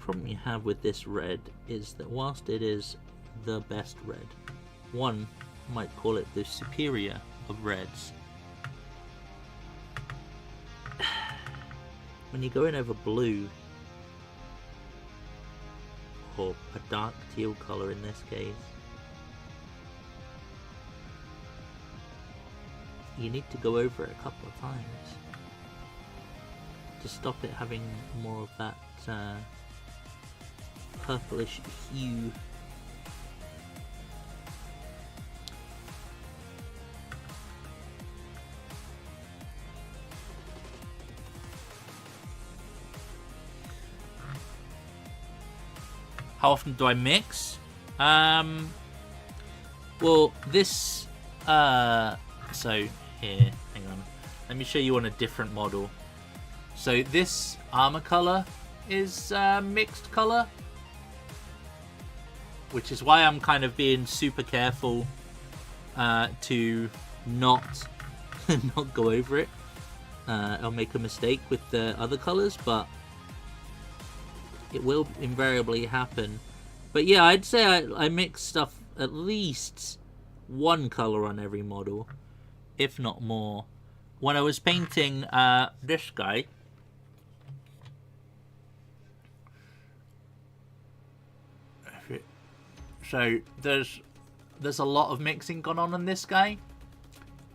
problem you have with this red is that whilst it is the best red, one might call it the superior of reds. When you go in over blue, or a dark teal colour in this case, you need to go over it a couple of times to stop it having more of that purplish hue. How often do I mix? Well, this so here, hang on, let me show you on a different model. So this armor color is mixed color, which is why I'm kind of being super careful to not not go over it. I'll make a mistake with the other colors, but it will invariably happen. But yeah, I'd say I mix stuff at least one color on every model, if not more. When I was painting this guy, so there's a lot of mixing gone on this guy.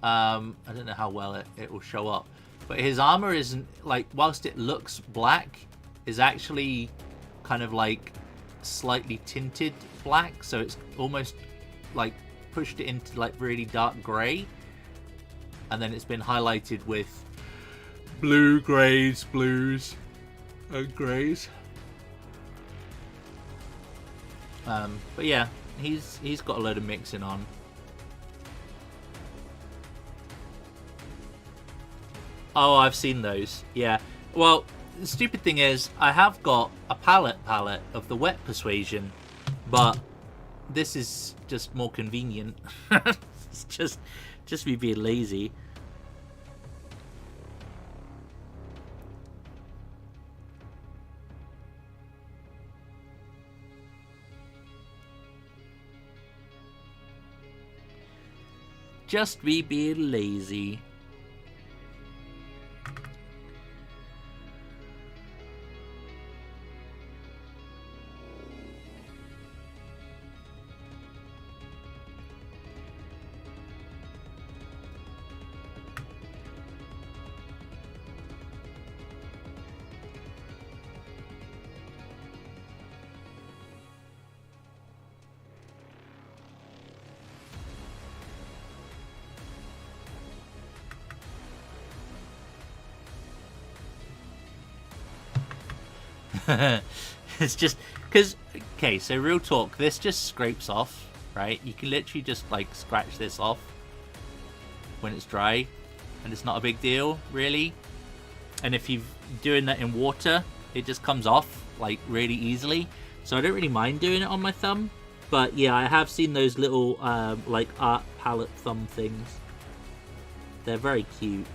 I don't know how well it will show up, but his armor isn't, like, whilst it looks black, is actually kind of like slightly tinted black, so it's almost like pushed it into like really dark grey, and then it's been highlighted with blue, greys, blues and greys. But yeah, he's got a load of mixing on. Oh, I've seen those. Yeah. Well, the stupid thing is, I have got a palette of the wet persuasion, but this is just more convenient. It's just me being lazy. Just me being lazy. It's just because, okay, so real talk, this just scrapes off, right? You can literally just like scratch this off when it's dry, and it's not a big deal, really. And if you're doing that in water, it just comes off like really easily. So I don't really mind doing it on my thumb. But yeah, I have seen those little like art palette thumb things. They're very cute.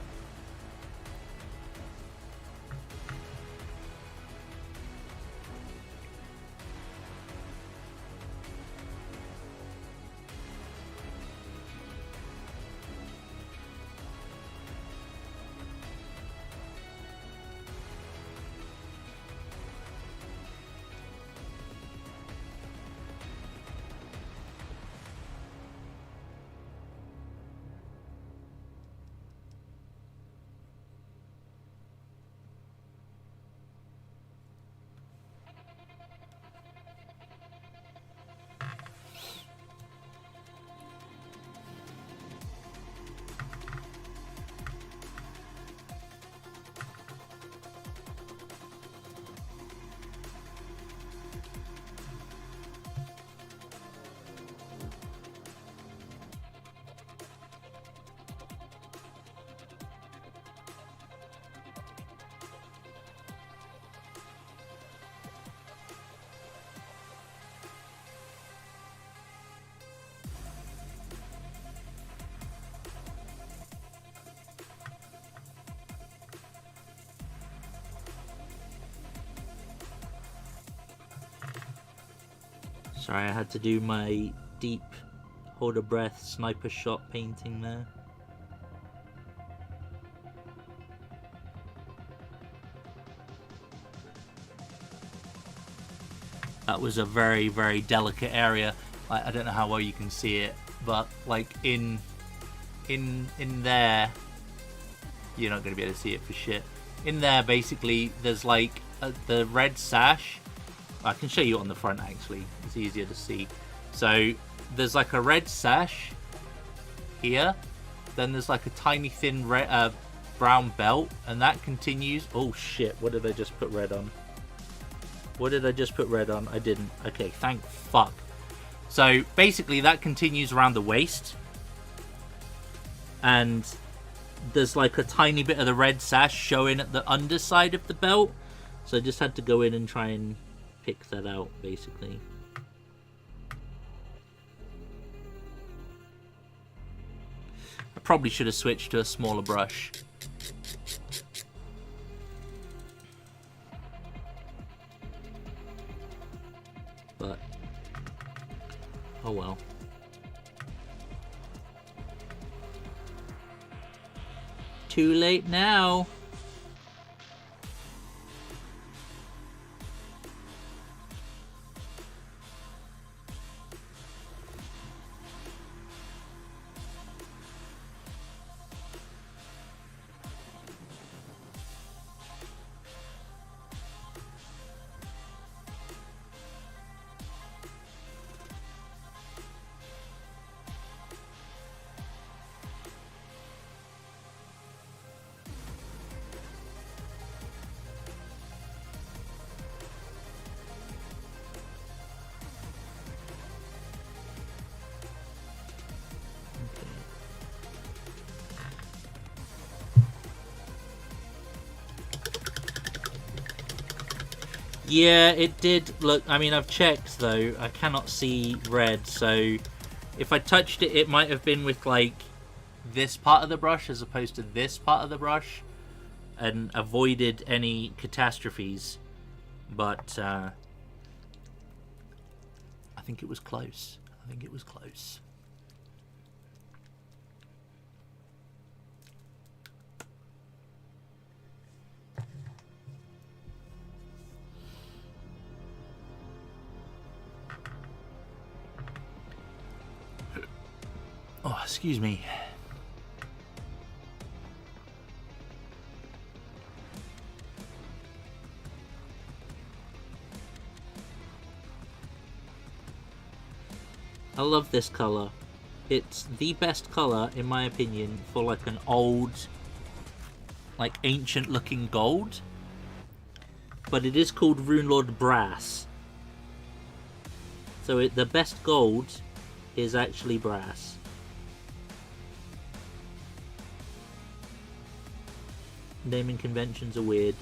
Sorry, I had to do my deep hold a breath sniper shot painting there. That was a very, very delicate area. I don't know how well you can see it, but like in there, you're not going to be able to see it for shit. In there, basically, there's like the red sash. I can show you on the front, actually. It's easier to see. So there's like a red sash here. Then there's like a tiny thin red, brown belt, and that continues. Oh shit! What did I just put red on? What did I just put red on? I didn't. Okay, thank fuck. So basically that continues around the waist. And there's like a tiny bit of the red sash showing at the underside of the belt. So I just had to go in and try and pick that out, basically. I probably should have switched to a smaller brush. But, oh well. Too late now. Yeah, it did look. I mean, I've checked though. I cannot see red, so if I touched it, it might have been with like this part of the brush as opposed to this part of the brush, and avoided any catastrophes. But I think it was close. I think it was close. Oh, excuse me. I love this color. It's the best color, in my opinion, for like an old, like ancient looking gold. But it is called Runelord Brass. So the best gold is actually brass. Naming conventions are weird.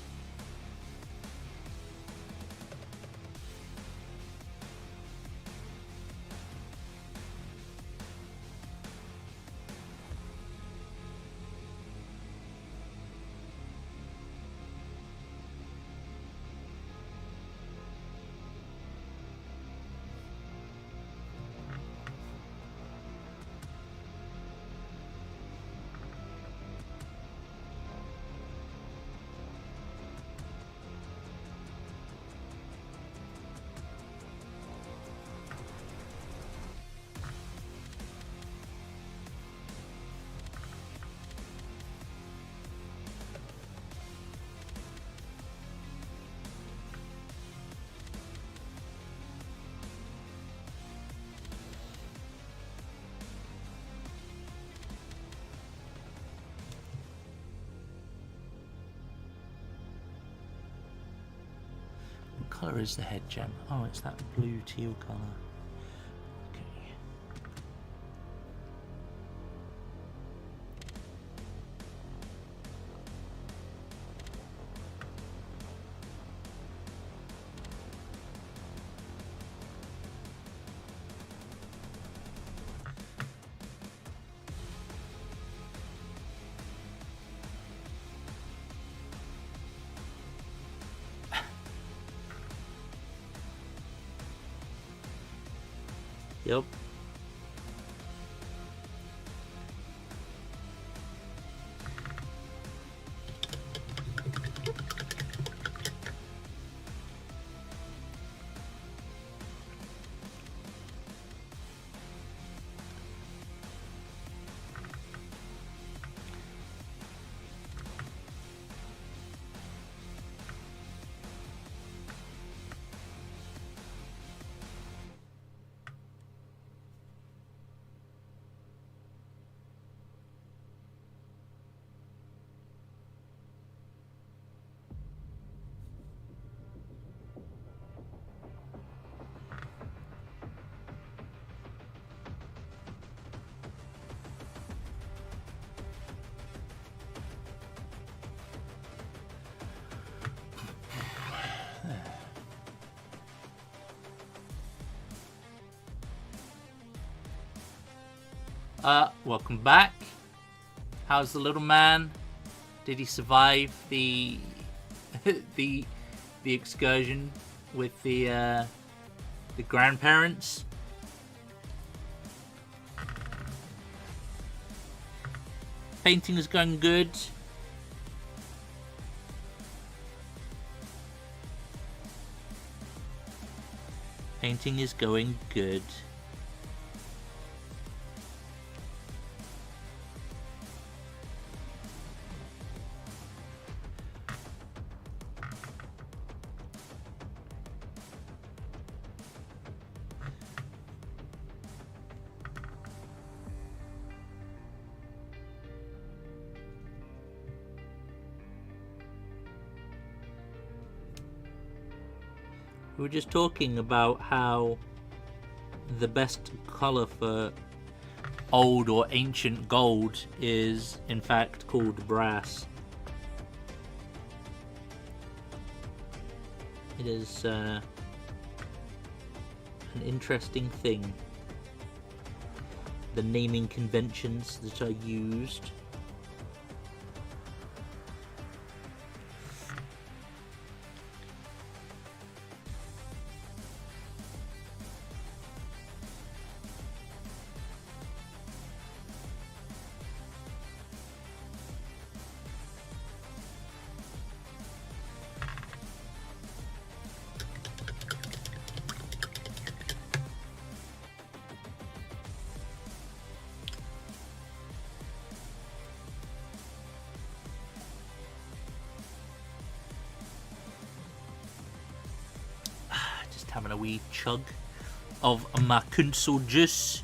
What colour is the head gem? Oh, it's that blue teal colour. Okay. Yep. Welcome back. How's the little man? Did he survive the the excursion with the grandparents? Painting is going good. Painting is going good. We were just talking about how the best colour for old or ancient gold is in fact called brass. It is an interesting thing, the naming conventions that are used. Having a wee chug of my Kunzel juice.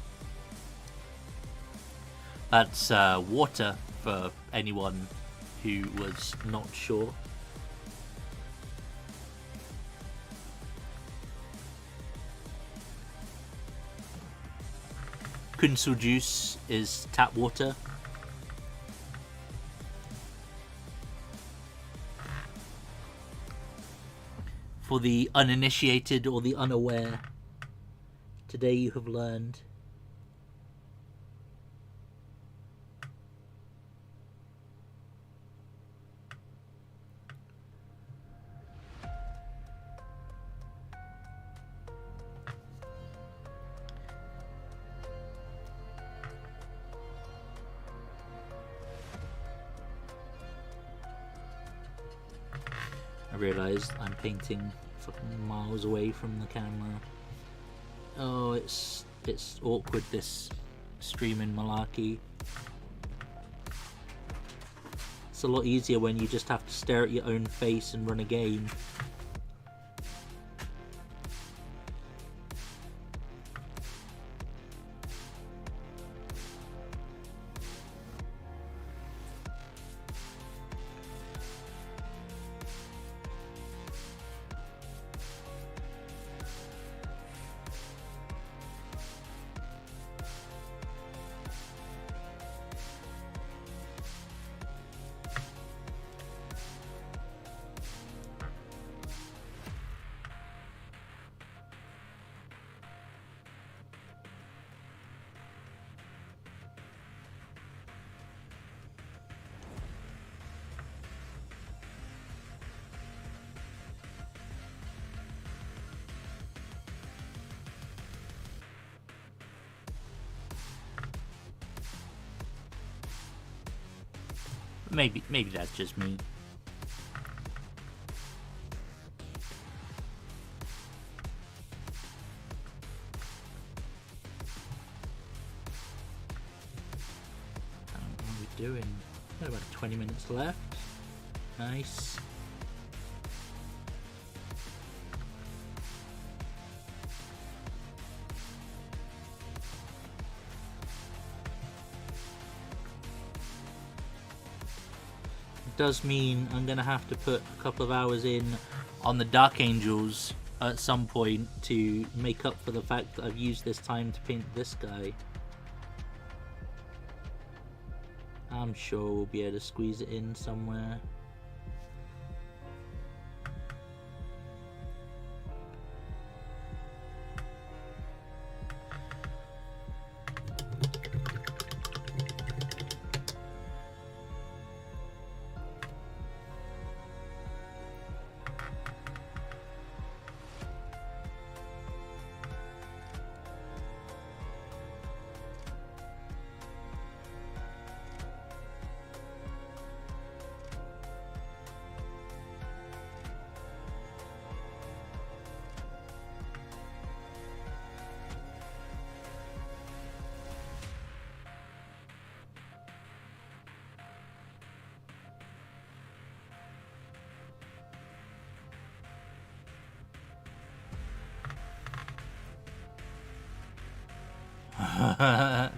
That's water for anyone who was not sure. Kunzel juice is tap water. For the uninitiated or the unaware, today you have learned. I realised I'm painting fucking miles away from the camera. Oh, it's awkward, this streaming malarkey. It's a lot easier when you just have to stare at your own face and run a game. maybe that's just me. What are we doing? Got about 20 minutes left. Nice. Does mean I'm gonna have to put a couple of hours in on the Dark Angels at some point to make up for the fact that I've used this time to paint this guy. I'm sure we'll be able to squeeze it in somewhere.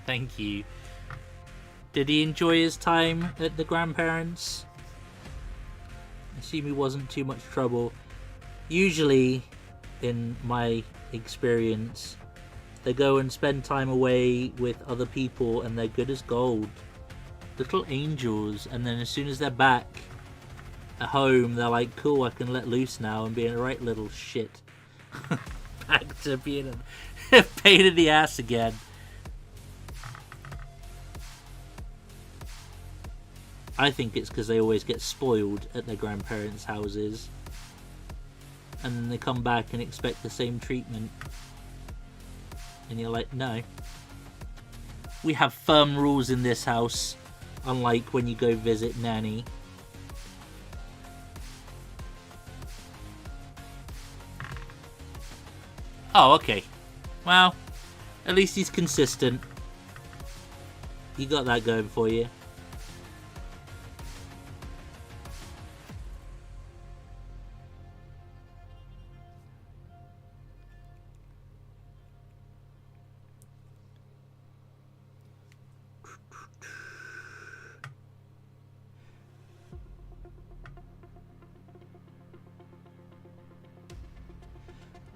Thank you. Did he enjoy his time at the grandparents'? I assume he wasn't too much trouble. Usually, in my experience, they go and spend time away with other people and they're good as gold. Little angels, and then as soon as they're back at home, they're like, cool, I can let loose now and be a right little shit. Back to being a pain in the ass again. I think it's because they always get spoiled at their grandparents' houses. And then they come back and expect the same treatment. And you're like, no. We have firm rules in this house. Unlike when you go visit Nanny. Oh, okay. Well, at least he's consistent. You got that going for you.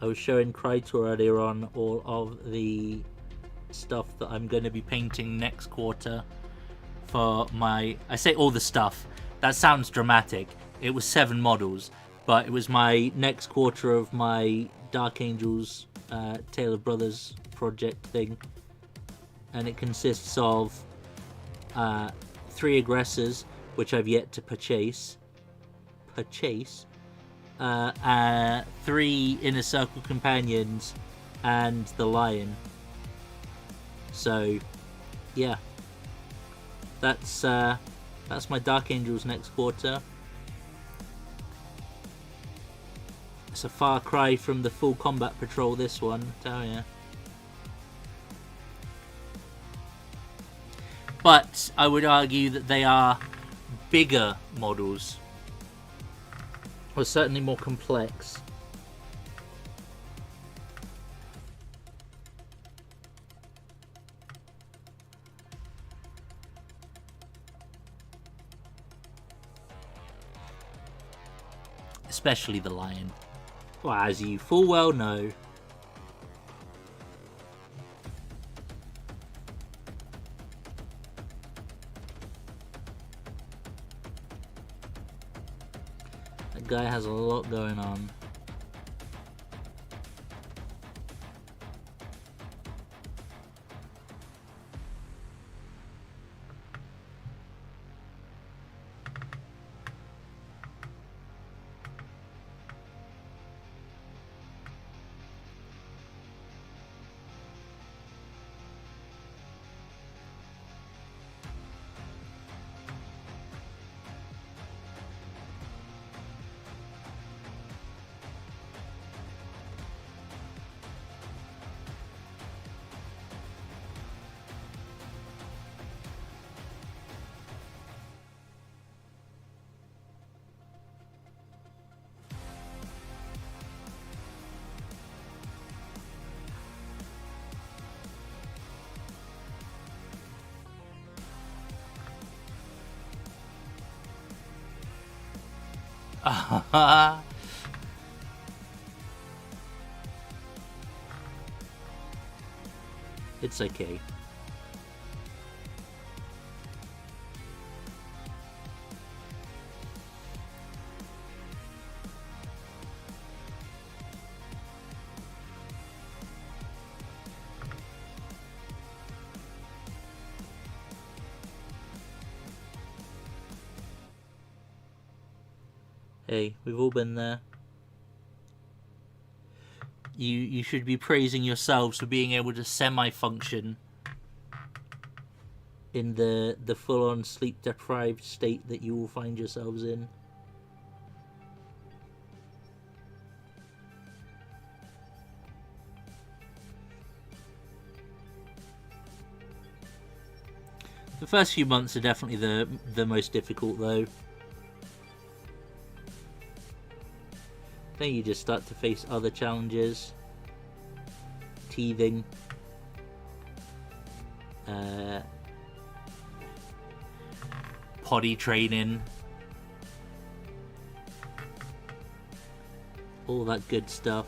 I was showing Krytor earlier on all of the stuff that I'm going to be painting next quarter for my... I say all the stuff. That sounds dramatic. It was 7 models, but it was my next quarter of my Dark Angels Tale of Brothers project thing. And it consists of 3 aggressors, which I've yet to purchase. 3 inner circle companions and the lion. So yeah, that's my Dark Angels next quarter. It's a far cry from the full combat patrol, this one, tell ya. But I would argue that they are bigger models. Or certainly more complex. Especially the lion. Well, as you full well know. That guy has a lot going on. It's okay. Hey, we've all been there. You should be praising yourselves for being able to semi-function in the full-on sleep-deprived state that you will find yourselves in. The first few months are definitely the most difficult, though. Then you just start to face other challenges. Teething. Potty training. All that good stuff.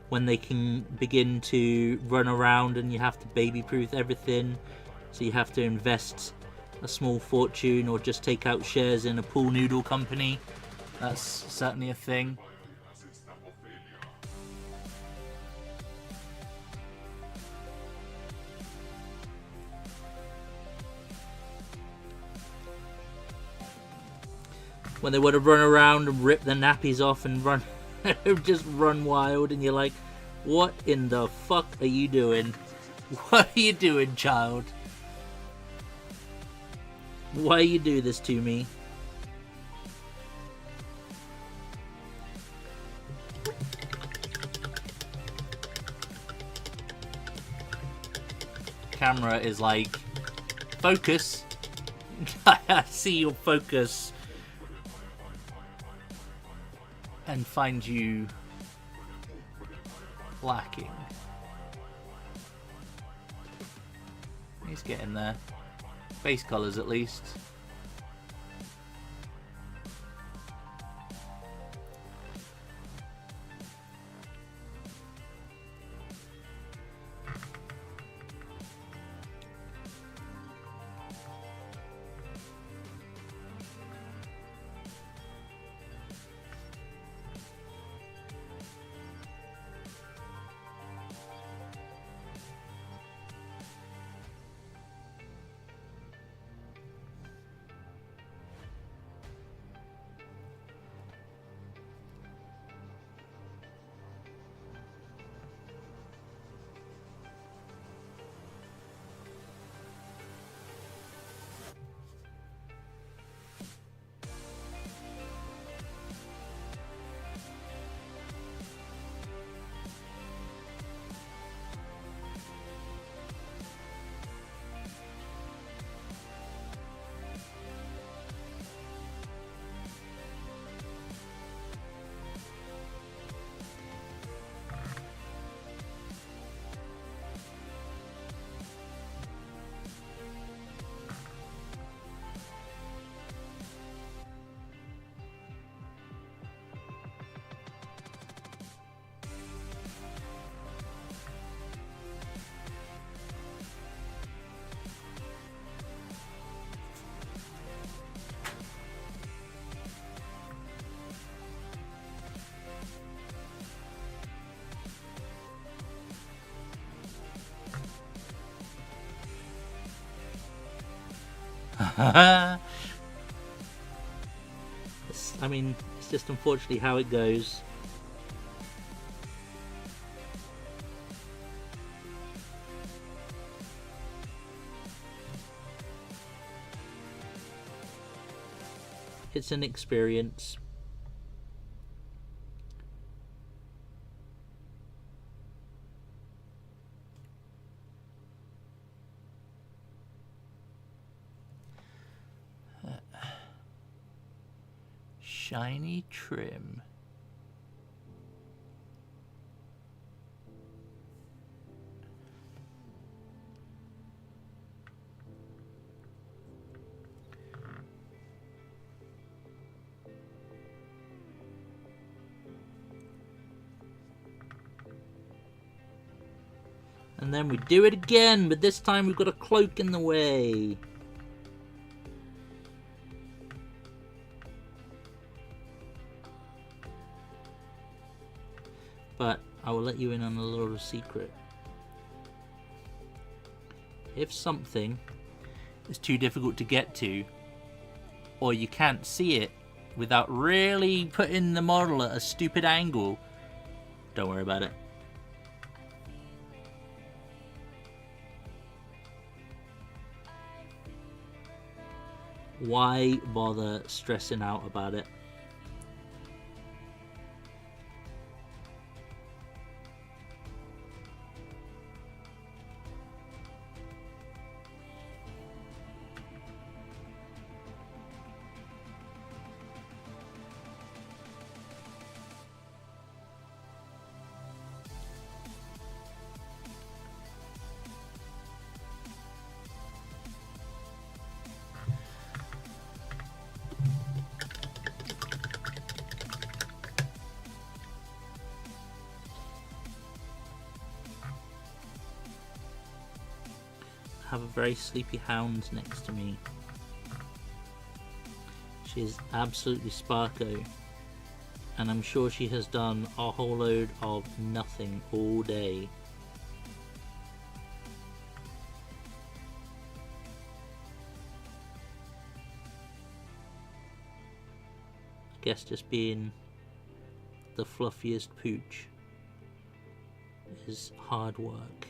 When they can begin to run around and you have to baby-proof everything. So you have to invest a small fortune or just take out shares in a pool noodle company. That's certainly a thing. When they want to run around and rip their nappies off and run, just run wild, and you're like, what in the fuck are you doing? What are you doing, child? Why you do this to me? Camera is like, focus. I see your focus. And find you lacking. He's getting there. Base colours at least. I mean, it's just unfortunately how it goes. It's an experience. Shiny trim. And then we do it again, but this time we've got a cloak in the way. But I will let you in on a little secret. If something is too difficult to get to, or you can't see it without really putting the model at a stupid angle, don't worry about it. Why bother stressing out about it? I have a very sleepy hound next to me. She is absolutely sparko, and I'm sure she has done a whole load of nothing all day. I guess just being the fluffiest pooch is hard work.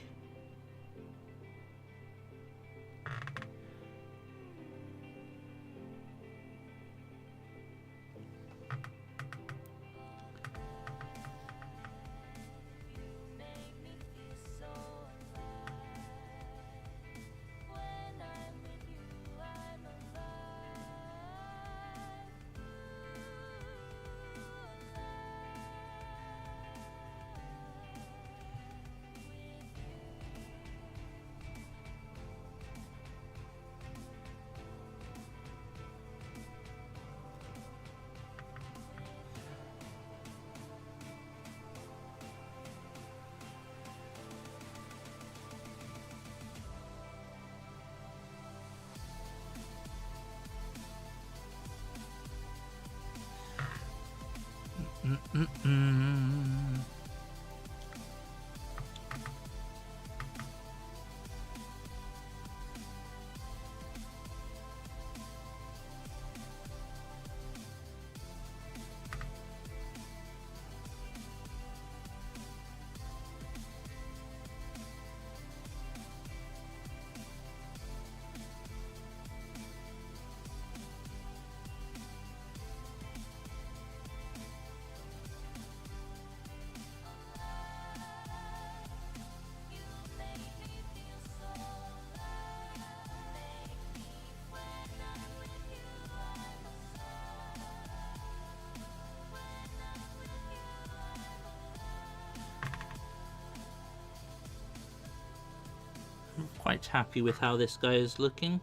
Quite happy with how this guy is looking.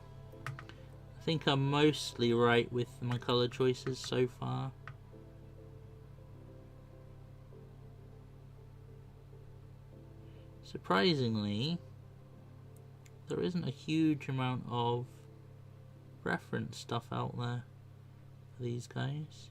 I think I'm mostly right with my colour choices so far. Surprisingly, there isn't a huge amount of reference stuff out there for these guys.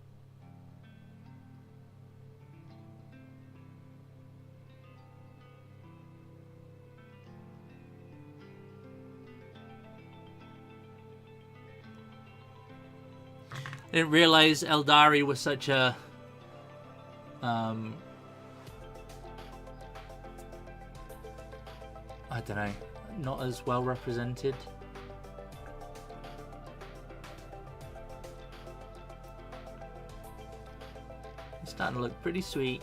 I didn't realize Eldari was such a I don't know, not as well represented. It's starting to look pretty sweet.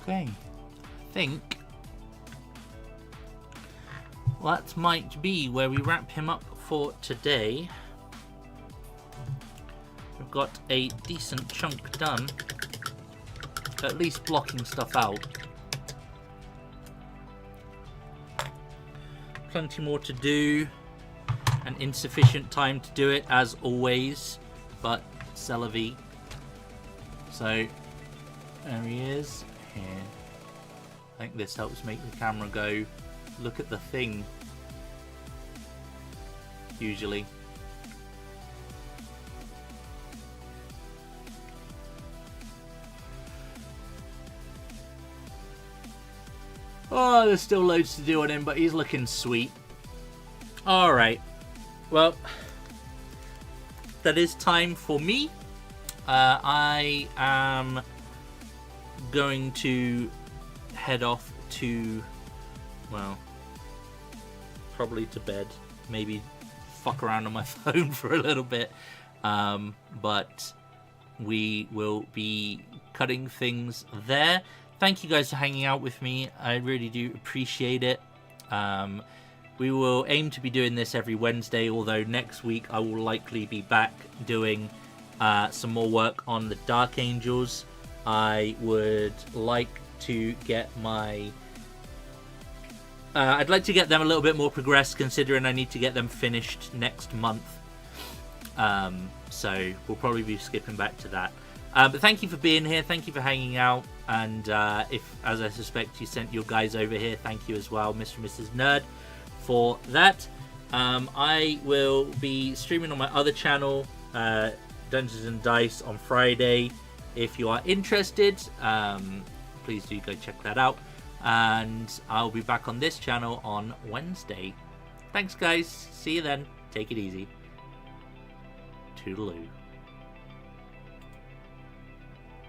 Okay, I think that might be where we wrap him up for today. We've got a decent chunk done, at least blocking stuff out. Plenty more to do, and insufficient time to do it as always, but c'est la vie. So there he is here. I think this helps make the camera go, look at the thing, usually. Oh, there's still loads to do on him, but he's looking sweet. Alright, well, that is time for me. I am going to head off to, well, probably to bed. Maybe fuck around on my phone for a little bit. But we will be cutting things there. Thank you guys for hanging out with me. I really do appreciate it. We will aim to be doing this every Wednesday, although next week I will likely be back doing some more work on the Dark Angels. I would like to get my... I'd like to get them a little bit more progressed, considering I need to get them finished next month. So we'll probably be skipping back to that. But thank you for being here. Thank you for hanging out. And if, as I suspect, you sent your guys over here, thank you as well, Mr. and Mrs. Nerd, for that. I will be streaming on my other channel, Dungeons and Dice, on Friday. If you are interested, please do go check that out. And I'll be back on this channel on Wednesday. Thanks, guys. See you then. Take it easy. Toodaloo.